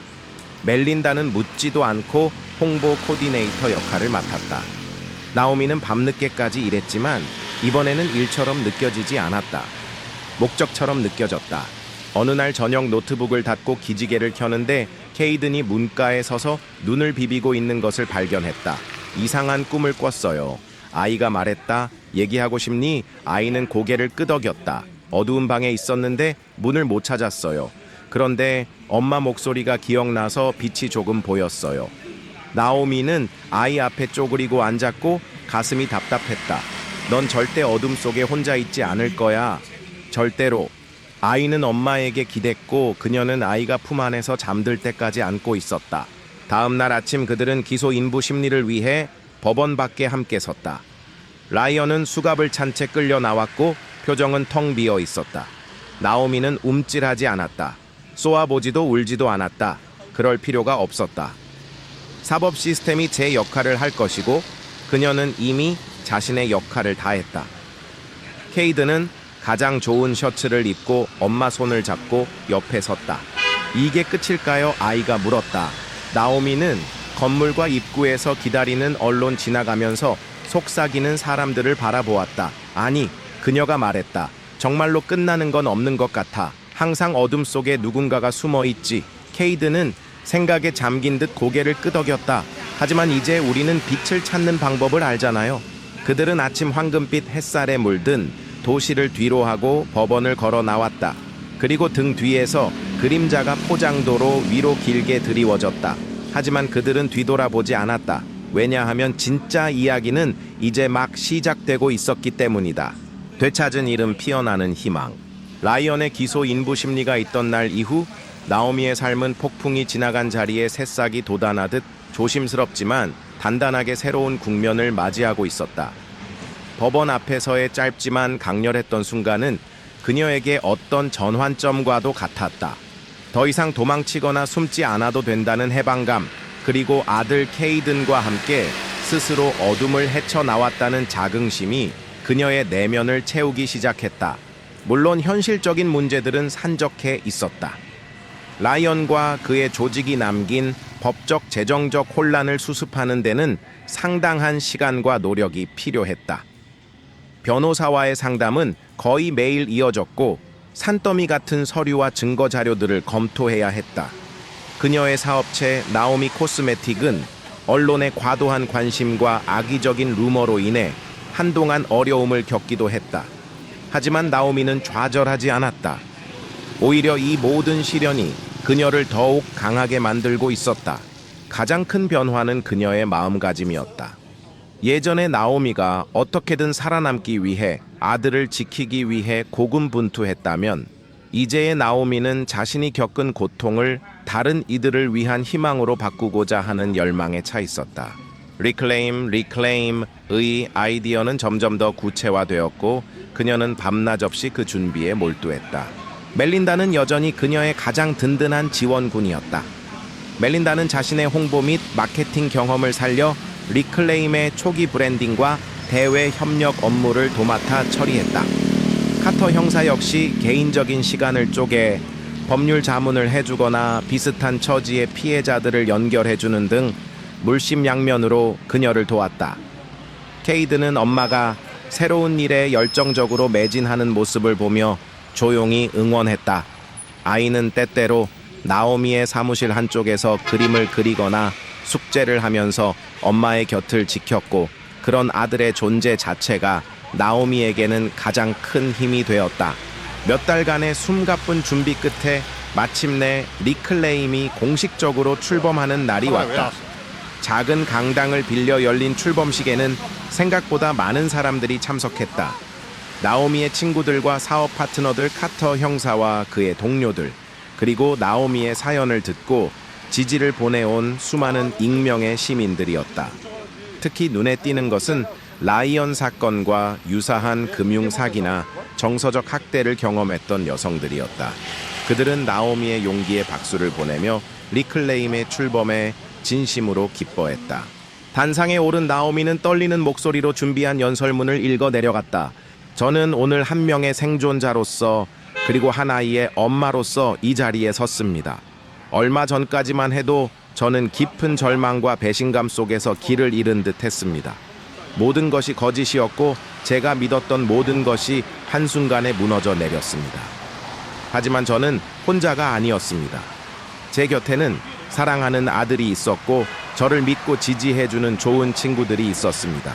멜린다는 묻지도 않고 홍보 코디네이터 역할을 맡았다. 나오미는 밤늦게까지 일했지만 이번에는 일처럼 느껴지지 않았다. 목적처럼 느껴졌다. 어느 날 저녁 노트북을 닫고 기지개를 켜는데 케이든이 문가에 서서 눈을 비비고 있는 것을 발견했다. 이상한 꿈을 꿨어요. 아이가 말했다. 얘기하고 싶니? 아이는 고개를 끄덕였다. 어두운 방에 있었는데 문을 못 찾았어요. 그런데 엄마 목소리가 기억나서 빛이 조금 보였어요. 나오미는 아이 앞에 쪼그리고 앉았고 가슴이 답답했다. 넌 절대 어둠 속에 혼자 있지 않을 거야. 절대로. 아이는 엄마에게 기댔고 그녀는 아이가 품 안에서 잠들 때까지 안고 있었다. 다음 날 아침 그들은 기소 인부 심리를 위해 법원 밖에 함께 섰다. 라이언은 수갑을 찬 채 끌려 나왔고 표정은 텅 비어 있었다. 나오미는 움찔하지 않았다. 쏘아보지도 울지도 않았다. 그럴 필요가 없었다. 사법 시스템이 제 역할을 할 것이고 그녀는 이미 자신의 역할을 다했다. 케이드는 가장 좋은 셔츠를 입고 엄마 손을 잡고 옆에 섰다. 이게 끝일까요? 아이가 물었다. 나오미는 건물과 입구에서 기다리는 언론 지나가면서 속삭이는 사람들을 바라보았다. 아니, 그녀가 말했다. 정말로 끝나는 건 없는 것 같아. 항상 어둠 속에 누군가가 숨어 있지. 케이드는 생각에 잠긴 듯 고개를 끄덕였다. 하지만 이제 우리는 빛을 찾는 방법을 알잖아요. 그들은 아침 황금빛 햇살에 물든 도시를 뒤로하고 법원을 걸어 나왔다. 그리고 등 뒤에서 그림자가 포장도로 위로 길게 드리워졌다. 하지만 그들은 뒤돌아보지 않았다. 왜냐하면 진짜 이야기는 이제 막 시작되고 있었기 때문이다. 되찾은 이름 피어나는 희망. 라이언의 기소 인부 심리가 있던 날 이후 나오미의 삶은 폭풍이 지나간 자리에 새싹이 돋아나듯 조심스럽지만 단단하게 새로운 국면을 맞이하고 있었다. 법원 앞에서의 짧지만 강렬했던 순간은 그녀에게 어떤 전환점과도 같았다. 더 이상 도망치거나 숨지 않아도 된다는 해방감, 그리고 아들 케이든과 함께 스스로 어둠을 헤쳐나왔다는 자긍심이 그녀의 내면을 채우기 시작했다. 물론 현실적인 문제들은 산적해 있었다. 라이언과 그의 조직이 남긴 법적 재정적 혼란을 수습하는 데는 상당한 시간과 노력이 필요했다. 변호사와의 상담은 거의 매일 이어졌고 산더미 같은 서류와 증거 자료들을 검토해야 했다. 그녀의 사업체 나오미 코스메틱은 언론의 과도한 관심과 악의적인 루머로 인해 한동안 어려움을 겪기도 했다. 하지만 나오미는 좌절하지 않았다. 오히려 이 모든 시련이 그녀를 더욱 강하게 만들고 있었다. 가장 큰 변화는 그녀의 마음가짐이었다. 예전에 나오미가 어떻게든 살아남기 위해 아들을 지키기 위해 고군분투했다면 이제의 나오미는 자신이 겪은 고통을 다른 이들을 위한 희망으로 바꾸고자 하는 열망에 차 있었다. 리클레임의 아이디어는 점점 더 구체화되었고 그녀는 밤낮 없이 그 준비에 몰두했다. 멜린다는 여전히 그녀의 가장 든든한 지원군이었다. 멜린다는 자신의 홍보 및 마케팅 경험을 살려 리클레임의 초기 브랜딩과 대외 협력 업무를 도맡아 처리했다. 카터 형사 역시 개인적인 시간을 쪼개 법률 자문을 해주거나 비슷한 처지의 피해자들을 연결해주는 등 물심양면으로 그녀를 도왔다. 케이드는 엄마가 새로운 일에 열정적으로 매진하는 모습을 보며 조용히 응원했다. 아이는 때때로 나오미의 사무실 한쪽에서 그림을 그리거나 숙제를 하면서 엄마의 곁을 지켰고, 그런 아들의 존재 자체가 나오미에게는 가장 큰 힘이 되었다. 몇 달간의 숨가쁜 준비 끝에 마침내 리클레임이 공식적으로 출범하는 날이 왔다. 작은 강당을 빌려 열린 출범식에는 생각보다 많은 사람들이 참석했다. 나오미의 친구들과 사업 파트너들 카터 형사와 그의 동료들, 그리고 나오미의 사연을 듣고 지지를 보내온 수많은 익명의 시민들이었다. 특히 눈에 띄는 것은 라이언 사건과 유사한 금융 사기나 정서적 학대를 경험했던 여성들이었다. 그들은 나오미의 용기에 박수를 보내며 리클레임의 출범에 진심으로 기뻐했다. 단상에 오른 나오미는 떨리는 목소리로 준비한 연설문을 읽어 내려갔다. 저는 오늘 한 명의 생존자로서, 그리고 한 아이의 엄마로서 이 자리에 섰습니다. 얼마 전까지만 해도 저는 깊은 절망과 배신감 속에서 길을 잃은 듯 했습니다. 모든 것이 거짓이었고 제가 믿었던 모든 것이 한순간에 무너져 내렸습니다. 하지만 저는 혼자가 아니었습니다. 제 곁에는 사랑하는 아들이 있었고 저를 믿고 지지해주는 좋은 친구들이 있었습니다.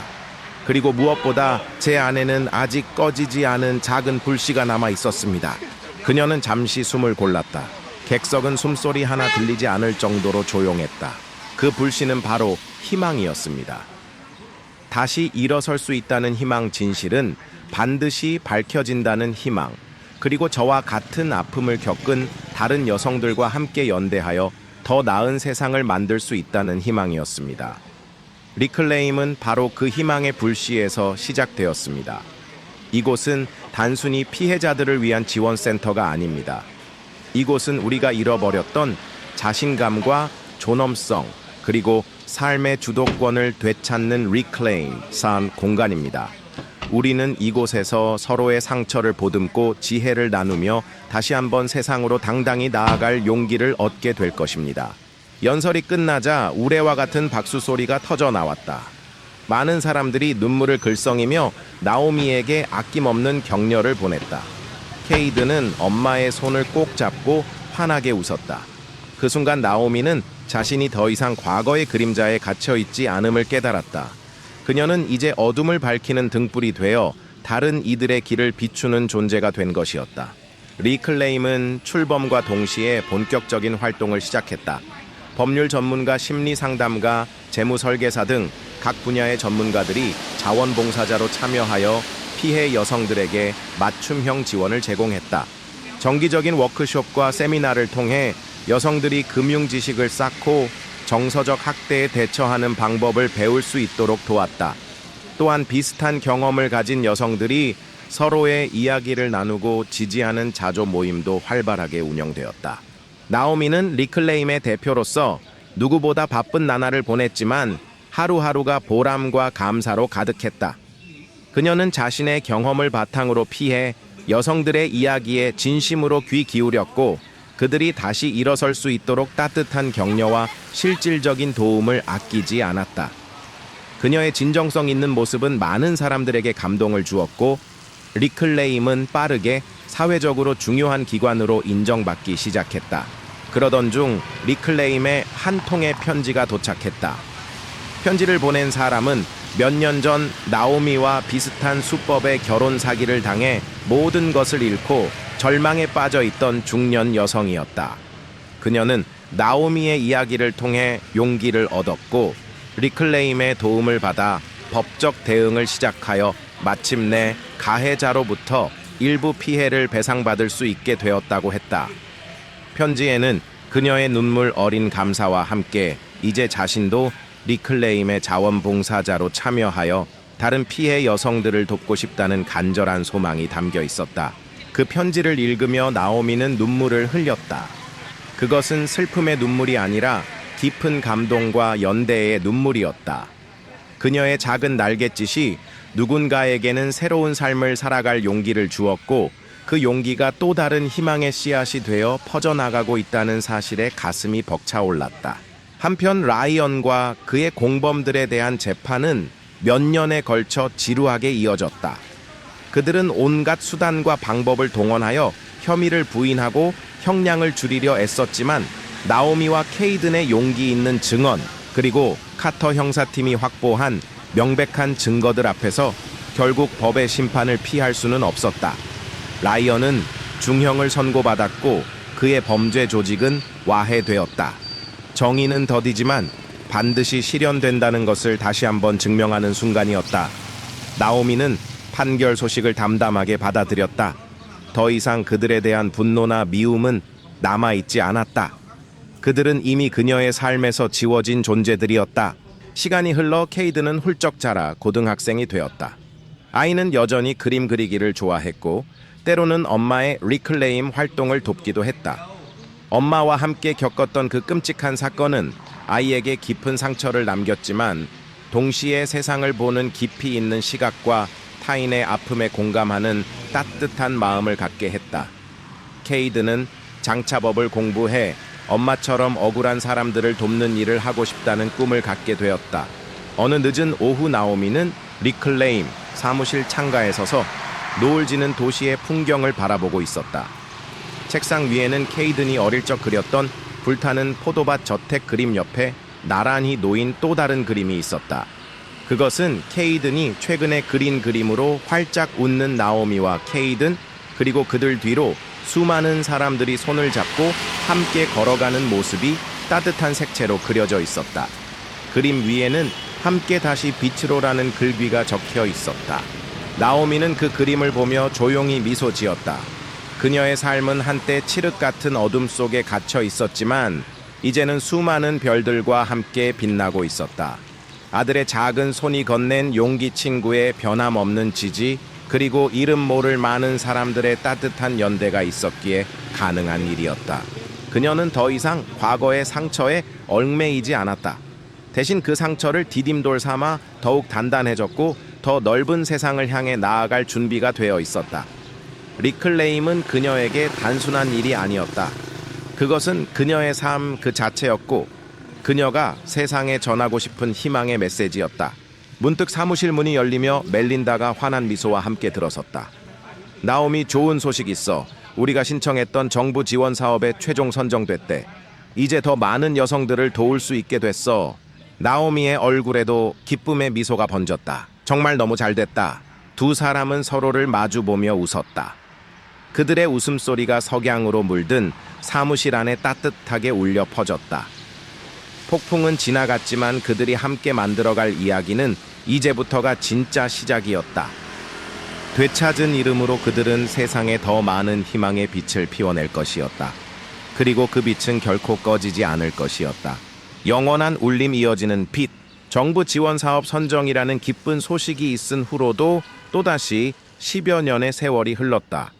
그리고 무엇보다 제 안에는 아직 꺼지지 않은 작은 불씨가 남아 있었습니다. 그녀는 잠시 숨을 골랐다. 객석은 숨소리 하나 들리지 않을 정도로 조용했다. 그 불씨는 바로 희망이었습니다. 다시 일어설 수 있다는 희망, 진실은 반드시 밝혀진다는 희망, 그리고 저와 같은 아픔을 겪은 다른 여성들과 함께 연대하여 더 나은 세상을 만들 수 있다는 희망이었습니다. 리클레임은 바로 그 희망의 불씨에서 시작되었습니다. 이곳은 단순히 피해자들을 위한 지원센터가 아닙니다. 이곳은 우리가 잃어버렸던 자신감과 존엄성, 그리고 삶의 주도권을 되찾는 리클레임산 공간입니다. 우리는 이곳에서 서로의 상처를 보듬고 지혜를 나누며 다시 한번 세상으로 당당히 나아갈 용기를 얻게 될 것입니다. 연설이 끝나자 우레와 같은 박수 소리가 터져 나왔다. 많은 사람들이 눈물을 글썽이며 나오미에게 아낌없는 격려를 보냈다. 케이드는 엄마의 손을 꼭 잡고 환하게 웃었다. 그 순간 나오미는 자신이 더 이상 과거의 그림자에 갇혀있지 않음을 깨달았다. 그녀는 이제 어둠을 밝히는 등불이 되어 다른 이들의 길을 비추는 존재가 된 것이었다. 리클레임은 출범과 동시에 본격적인 활동을 시작했다. 법률 전문가, 심리 상담가, 재무 설계사 등 각 분야의 전문가들이 자원봉사자로 참여하여 피해 여성들에게 맞춤형 지원을 제공했다. 정기적인 워크숍과 세미나를 통해 여성들이 금융 지식을 쌓고 정서적 학대에 대처하는 방법을 배울 수 있도록 도왔다. 또한 비슷한 경험을 가진 여성들이 서로의 이야기를 나누고 지지하는 자조 모임도 활발하게 운영되었다. 나오미는 리클레임의 대표로서 누구보다 바쁜 나날을 보냈지만 하루하루가 보람과 감사로 가득했다. 그녀는 자신의 경험을 바탕으로 피해 여성들의 이야기에 진심으로 귀 기울였고, 그들이 다시 일어설 수 있도록 따뜻한 격려와 실질적인 도움을 아끼지 않았다. 그녀의 진정성 있는 모습은 많은 사람들에게 감동을 주었고, 리클레임은 빠르게 사회적으로 중요한 기관으로 인정받기 시작했다. 그러던 중 리클레임의 한 통의 편지가 도착했다. 편지를 보낸 사람은 몇 년 전 나오미와 비슷한 수법의 결혼 사기를 당해 모든 것을 잃고 절망에 빠져 있던 중년 여성이었다. 그녀는 나오미의 이야기를 통해 용기를 얻었고, 리클레임의 도움을 받아 법적 대응을 시작하여 마침내 가해자로부터 일부 피해를 배상받을 수 있게 되었다고 했다. 편지에는 그녀의 눈물 어린 감사와 함께 이제 자신도 리클레임의 자원봉사자로 참여하여 다른 피해 여성들을 돕고 싶다는 간절한 소망이 담겨 있었다. 그 편지를 읽으며 나오미는 눈물을 흘렸다. 그것은 슬픔의 눈물이 아니라 깊은 감동과 연대의 눈물이었다. 그녀의 작은 날갯짓이 누군가에게는 새로운 삶을 살아갈 용기를 주었고 그 용기가 또 다른 희망의 씨앗이 되어 퍼져나가고 있다는 사실에 가슴이 벅차올랐다. 한편 라이언과 그의 공범들에 대한 재판은 몇 년에 걸쳐 지루하게 이어졌다. 그들은 온갖 수단과 방법을 동원하여 혐의를 부인하고 형량을 줄이려 애썼지만 나오미와 케이든의 용기 있는 증언 그리고 카터 형사팀이 확보한 명백한 증거들 앞에서 결국 법의 심판을 피할 수는 없었다. 라이언은 중형을 선고받았고 그의 범죄 조직은 와해되었다. 정의는 더디지만 반드시 실현된다는 것을 다시 한번 증명하는 순간이었다. 나오미는 판결 소식을 담담하게 받아들였다. 더 이상 그들에 대한 분노나 미움은 남아있지 않았다. 그들은 이미 그녀의 삶에서 지워진 존재들이었다. 시간이 흘러 케이드는 훌쩍 자라 고등학생이 되었다. 아이는 여전히 그림 그리기를 좋아했고 때로는 엄마의 리클레임 활동을 돕기도 했다. 엄마와 함께 겪었던 그 끔찍한 사건은 아이에게 깊은 상처를 남겼지만 동시에 세상을 보는 깊이 있는 시각과 타인의 아픔에 공감하는 따뜻한 마음을 갖게 했다. 케이드는 장차법을 공부해 엄마처럼 억울한 사람들을 돕는 일을 하고 싶다는 꿈을 갖게 되었다. 어느 늦은 오후 나오미는 리클레임 사무실 창가에 서서 노을 지는 도시의 풍경을 바라보고 있었다. 책상 위에는 케이든이 어릴 적 그렸던 불타는 포도밭 저택 그림 옆에 나란히 놓인 또 다른 그림이 있었다. 그것은 케이든이 최근에 그린 그림으로 활짝 웃는 나오미와 케이든 그리고 그들 뒤로 수많은 사람들이 손을 잡고 함께 걸어가는 모습이 따뜻한 색채로 그려져 있었다. 그림 위에는 함께 다시 빛으로라는 글귀가 적혀 있었다. 나오미는 그 그림을 보며 조용히 미소 지었다. 그녀의 삶은 한때 칠흑 같은 어둠 속에 갇혀 있었지만 이제는 수많은 별들과 함께 빛나고 있었다. 아들의 작은 손이 건넨 용기 친구의 변함없는 지지 그리고 이름 모를 많은 사람들의 따뜻한 연대가 있었기에 가능한 일이었다. 그녀는 더 이상 과거의 상처에 얽매이지 않았다. 대신 그 상처를 디딤돌 삼아 더욱 단단해졌고 더 넓은 세상을 향해 나아갈 준비가 되어 있었다. 리클레임은 그녀에게 단순한 일이 아니었다. 그것은 그녀의 삶 그 자체였고 그녀가 세상에 전하고 싶은 희망의 메시지였다. 문득 사무실 문이 열리며 멜린다가 환한 미소와 함께 들어섰다. 나오미, 좋은 소식 있어. 우리가 신청했던 정부 지원 사업에 최종 선정됐대. 이제 더 많은 여성들을 도울 수 있게 됐어. 나오미의 얼굴에도 기쁨의 미소가 번졌다. 정말 너무 잘됐다. 두 사람은 서로를 마주보며 웃었다. 그들의 웃음소리가 석양으로 물든 사무실 안에 따뜻하게 울려 퍼졌다. 폭풍은 지나갔지만 그들이 함께 만들어갈 이야기는 이제부터가 진짜 시작이었다. 되찾은 이름으로 그들은 세상에 더 많은 희망의 빛을 피워낼 것이었다. 그리고 그 빛은 결코 꺼지지 않을 것이었다. 영원한 울림 이어지는 빛, 정부 지원 사업 선정이라는 기쁜 소식이 있은 후로도 또다시 10여 년의 세월이 흘렀다.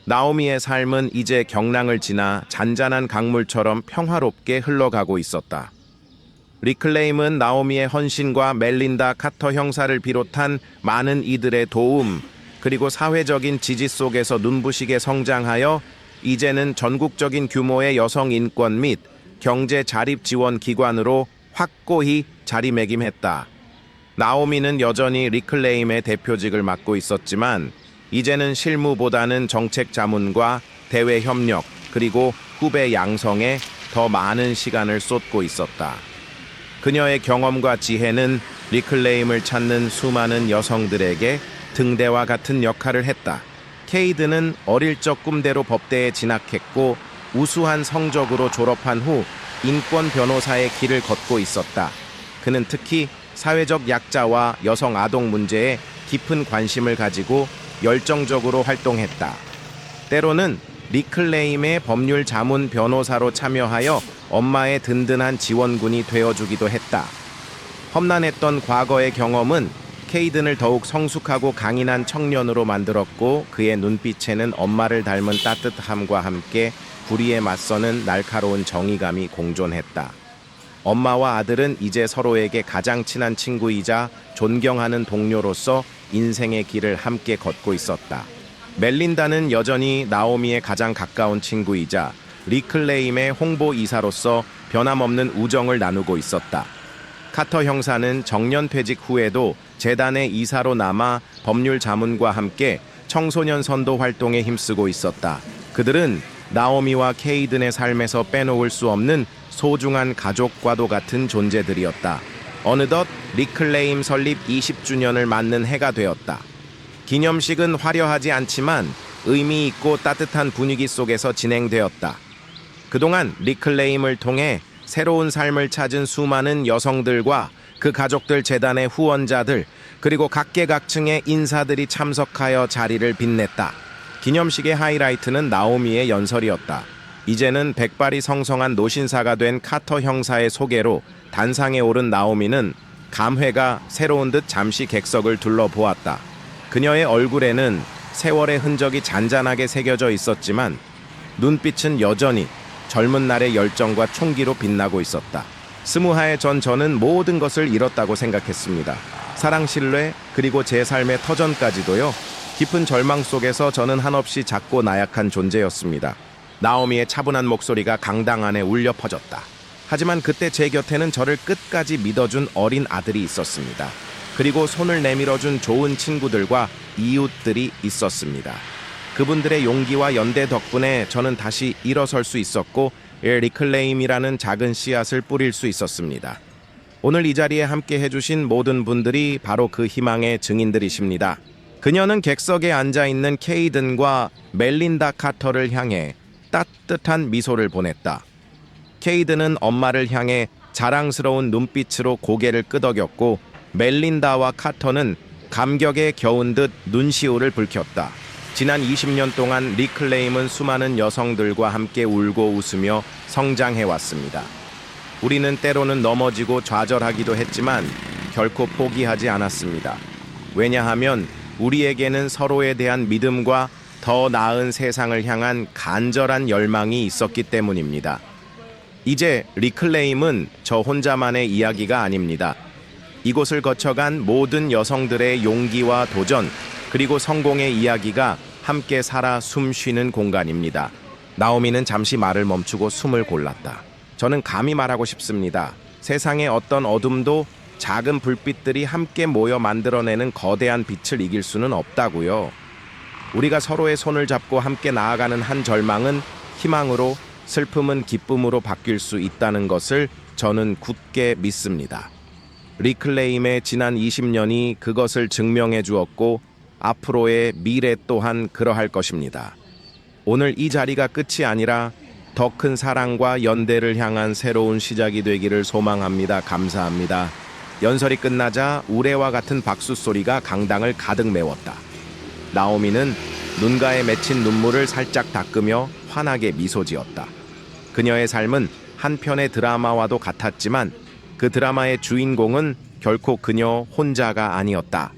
나오미의 삶은 이제 경랑을 지나 잔잔한 강물처럼 평화롭게 흘러가고 있었다. 리클레임은 나오미의 헌신과 멜린다 카터 형사를 비롯한 많은 이들의 도움 그리고 사회적인 지지 속에서 눈부시게 성장하여 이제는 전국적인 규모의 여성 인권 및 경제 자립 지원 기관으로 확고히 자리매김했다. 나오미는 여전히 리클레임의 대표직을 맡고 있었지만 이제는 실무보다는 정책 자문과 대외 협력 그리고 후배 양성에 더 많은 시간을 쏟고 있었다. 그녀의 경험과 지혜는 리클레임을 찾는 수많은 여성들에게 등대와 같은 역할을 했다. 케이드는 어릴 적 꿈대로 법대에 진학했고 우수한 성적으로 졸업한 후 인권 변호사의 길을 걷고 있었다. 그는 특히 사회적 약자와 여성 아동 문제에 깊은 관심을 가지고 열정적으로 활동했다. 때로는 리클레임의 법률 자문 변호사로 참여하여 엄마의 든든한 지원군이 되어주기도 했다. 험난했던 과거의 경험은 케이든을 더욱 성숙하고 강인한 청년으로 만들었고 그의 눈빛에는 엄마를 닮은 따뜻함과 함께 불의에 맞서는 날카로운 정의감이 공존했다. 엄마와 아들은 이제 서로에게 가장 친한 친구이자 존경하는 동료로서 인생의 길을 함께 걷고 있었다. 멜린다는 여전히 나오미의 가장 가까운 친구이자 리클레임의 홍보이사로서 변함없는 우정을 나누고 있었다. 카터 형사는 정년퇴직 후에도 재단의 이사로 남아 법률 자문과 함께 청소년 선도 활동에 힘쓰고 있었다. 그들은 나오미와 케이든의 삶에서 빼놓을 수 없는 소중한 가족과도 같은 존재들이었다. 어느덧 리클레임 설립 20주년을 맞는 해가 되었다. 기념식은 화려하지 않지만 의미 있고 따뜻한 분위기 속에서 진행되었다. 그동안 리클레임을 통해 새로운 삶을 찾은 수많은 여성들과 그 가족들, 재단의 후원자들, 그리고 각계각층의 인사들이 참석하여 자리를 빛냈다. 기념식의 하이라이트는 나오미의 연설이었다. 이제는 백발이 성성한 노신사가 된 카터 형사의 소개로 단상에 오른 나오미는 감회가 새로운 듯 잠시 객석을 둘러보았다. 그녀의 얼굴에는 세월의 흔적이 잔잔하게 새겨져 있었지만 눈빛은 여전히 젊은 날의 열정과 총기로 빛나고 있었다. 20해 전 저는 모든 것을 잃었다고 생각했습니다. 사랑, 신뢰, 그리고 제 삶의 터전까지도요. 깊은 절망 속에서 저는 한없이 작고 나약한 존재였습니다. 나오미의 차분한 목소리가 강당 안에 울려 퍼졌다. 하지만 그때 제 곁에는 저를 끝까지 믿어준 어린 아들이 있었습니다. 그리고 손을 내밀어준 좋은 친구들과 이웃들이 있었습니다. 그분들의 용기와 연대 덕분에 저는 다시 일어설 수 있었고 리클레임이라는 작은 씨앗을 뿌릴 수 있었습니다. 오늘 이 자리에 함께 해주신 모든 분들이 바로 그 희망의 증인들이십니다. 그녀는 객석에 앉아있는 케이든과 멜린다 카터를 향해 따뜻한 미소를 보냈다. 케이든은 엄마를 향해 자랑스러운 눈빛으로 고개를 끄덕였고 멜린다와 카터는 감격에 겨운 듯 눈시울을 붉혔다. 지난 20년 동안 리클레임은 수많은 여성들과 함께 울고 웃으며 성장해왔습니다. 우리는 때로는 넘어지고 좌절하기도 했지만 결코 포기하지 않았습니다. 왜냐하면 우리에게는 서로에 대한 믿음과 더 나은 세상을 향한 간절한 열망이 있었기 때문입니다. 이제 리클레임은 저 혼자만의 이야기가 아닙니다. 이곳을 거쳐간 모든 여성들의 용기와 도전, 그리고 성공의 이야기가 함께 살아 숨 쉬는 공간입니다. 나오미는 잠시 말을 멈추고 숨을 골랐다. 저는 감히 말하고 싶습니다. 세상의 어떤 어둠도 작은 불빛들이 함께 모여 만들어내는 거대한 빛을 이길 수는 없다고요. 우리가 서로의 손을 잡고 함께 나아가는 한 절망은 희망으로, 슬픔은 기쁨으로 바뀔 수 있다는 것을 저는 굳게 믿습니다. 리클레임의 지난 20년이 그것을 증명해 주었고 앞으로의 미래 또한 그러할 것입니다. 오늘 이 자리가 끝이 아니라 더 큰 사랑과 연대를 향한 새로운 시작이 되기를 소망합니다. 감사합니다. 연설이 끝나자 우레와 같은 박수 소리가 강당을 가득 메웠다. 나오미는 눈가에 맺힌 눈물을 살짝 닦으며 환하게 미소 지었다. 그녀의 삶은 한 편의 드라마와도 같았지만 그 드라마의 주인공은 결코 그녀 혼자가 아니었다.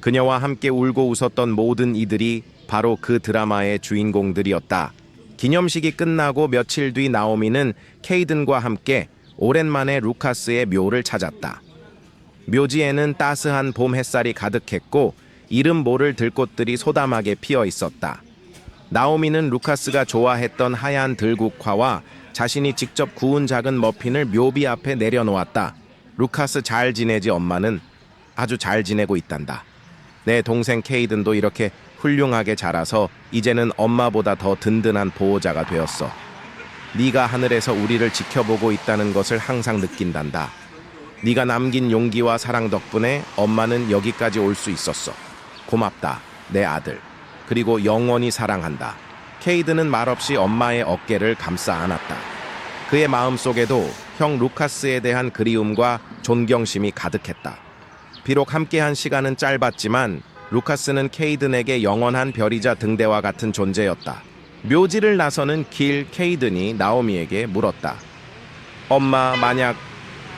그녀와 함께 울고 웃었던 모든 이들이 바로 그 드라마의 주인공들이었다. 기념식이 끝나고 며칠 뒤 나오미는 케이든과 함께 오랜만에 루카스의 묘를 찾았다. 묘지에는 따스한 봄 햇살이 가득했고 이름 모를 들꽃들이 소담하게 피어 있었다. 나오미는 루카스가 좋아했던 하얀 들국화와 자신이 직접 구운 작은 머핀을 묘비 앞에 내려놓았다. 루카스 잘 지내지? 엄마는 아주 잘 지내고 있단다. 내 동생 케이든도 이렇게 훌륭하게 자라서 이제는 엄마보다 더 든든한 보호자가 되었어. 네가 하늘에서 우리를 지켜보고 있다는 것을 항상 느낀단다. 네가 남긴 용기와 사랑 덕분에 엄마는 여기까지 올 수 있었어. 고맙다, 내 아들. 그리고 영원히 사랑한다. 케이든은 말없이 엄마의 어깨를 감싸 안았다. 그의 마음속에도 형 루카스에 대한 그리움과 존경심이 가득했다. 비록 함께한 시간은 짧았지만 루카스는 케이든에게 영원한 별이자 등대와 같은 존재였다. 묘지를 나서는 길 케이든이 나오미에게 물었다. 엄마,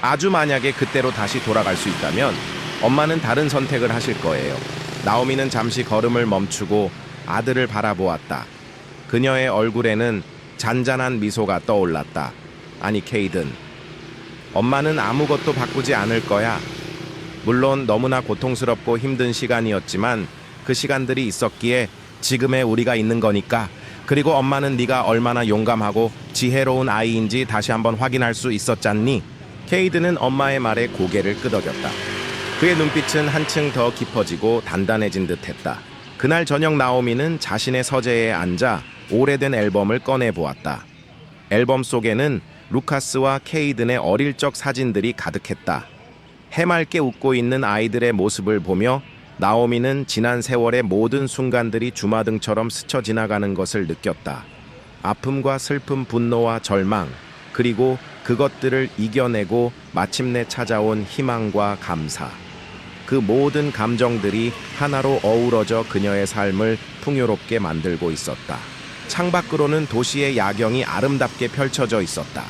아주 만약에 그때로 다시 돌아갈 수 있다면 엄마는 다른 선택을 하실 거예요. 나오미는 잠시 걸음을 멈추고 아들을 바라보았다. 그녀의 얼굴에는 잔잔한 미소가 떠올랐다. 아니, 케이든. 엄마는 아무것도 바꾸지 않을 거야. 물론 너무나 고통스럽고 힘든 시간이었지만 그 시간들이 있었기에 지금의 우리가 있는 거니까. 그리고 엄마는 네가 얼마나 용감하고 지혜로운 아이인지 다시 한번 확인할 수 있었잖니? 케이드는 엄마의 말에 고개를 끄덕였다. 그의 눈빛은 한층 더 깊어지고 단단해진 듯했다. 그날 저녁 나오미는 자신의 서재에 앉아 오래된 앨범을 꺼내 보았다. 앨범 속에는 루카스와 케이든의 어릴 적 사진들이 가득했다. 해맑게 웃고 있는 아이들의 모습을 보며 나오미는 지난 세월의 모든 순간들이 주마등처럼 스쳐 지나가는 것을 느꼈다. 아픔과 슬픔, 분노와 절망, 그리고 그것들을 이겨내고 마침내 찾아온 희망과 감사. 그 모든 감정들이 하나로 어우러져 그녀의 삶을 풍요롭게 만들고 있었다. 창밖으로는 도시의 야경이 아름답게 펼쳐져 있었다.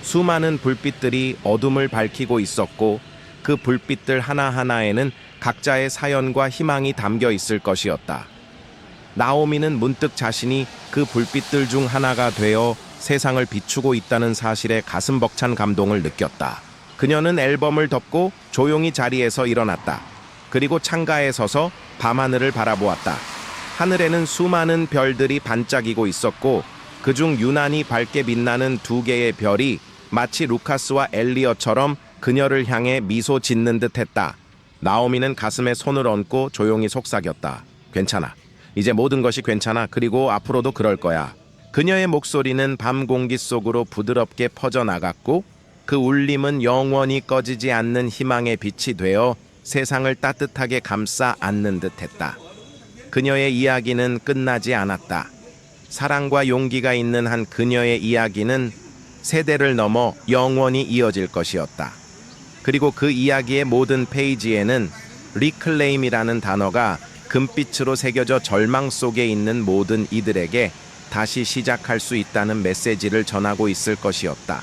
수많은 불빛들이 어둠을 밝히고 있었고 그 불빛들 하나하나에는 각자의 사연과 희망이 담겨 있을 것이었다. 나오미는 문득 자신이 그 불빛들 중 하나가 되어 세상을 비추고 있다는 사실에 가슴 벅찬 감동을 느꼈다. 그녀는 앨범을 덮고 조용히 자리에서 일어났다. 그리고 창가에 서서 밤하늘을 바라보았다. 하늘에는 수많은 별들이 반짝이고 있었고 그중 유난히 밝게 빛나는 두 개의 별이 마치 루카스와 엘리엇처럼 그녀를 향해 미소 짓는 듯했다. 나오미는 가슴에 손을 얹고 조용히 속삭였다. 괜찮아. 이제 모든 것이 괜찮아. 그리고 앞으로도 그럴 거야. 그녀의 목소리는 밤 공기 속으로 부드럽게 퍼져나갔고 그 울림은 영원히 꺼지지 않는 희망의 빛이 되어 세상을 따뜻하게 감싸 안는 듯했다. 그녀의 이야기는 끝나지 않았다. 사랑과 용기가 있는 한 그녀의 이야기는 세대를 넘어 영원히 이어질 것이었다. 그리고 그 이야기의 모든 페이지에는 리클레임이라는 단어가 금빛으로 새겨져 절망 속에 있는 모든 이들에게 다시 시작할 수 있다는 메시지를 전하고 있을 것이었다.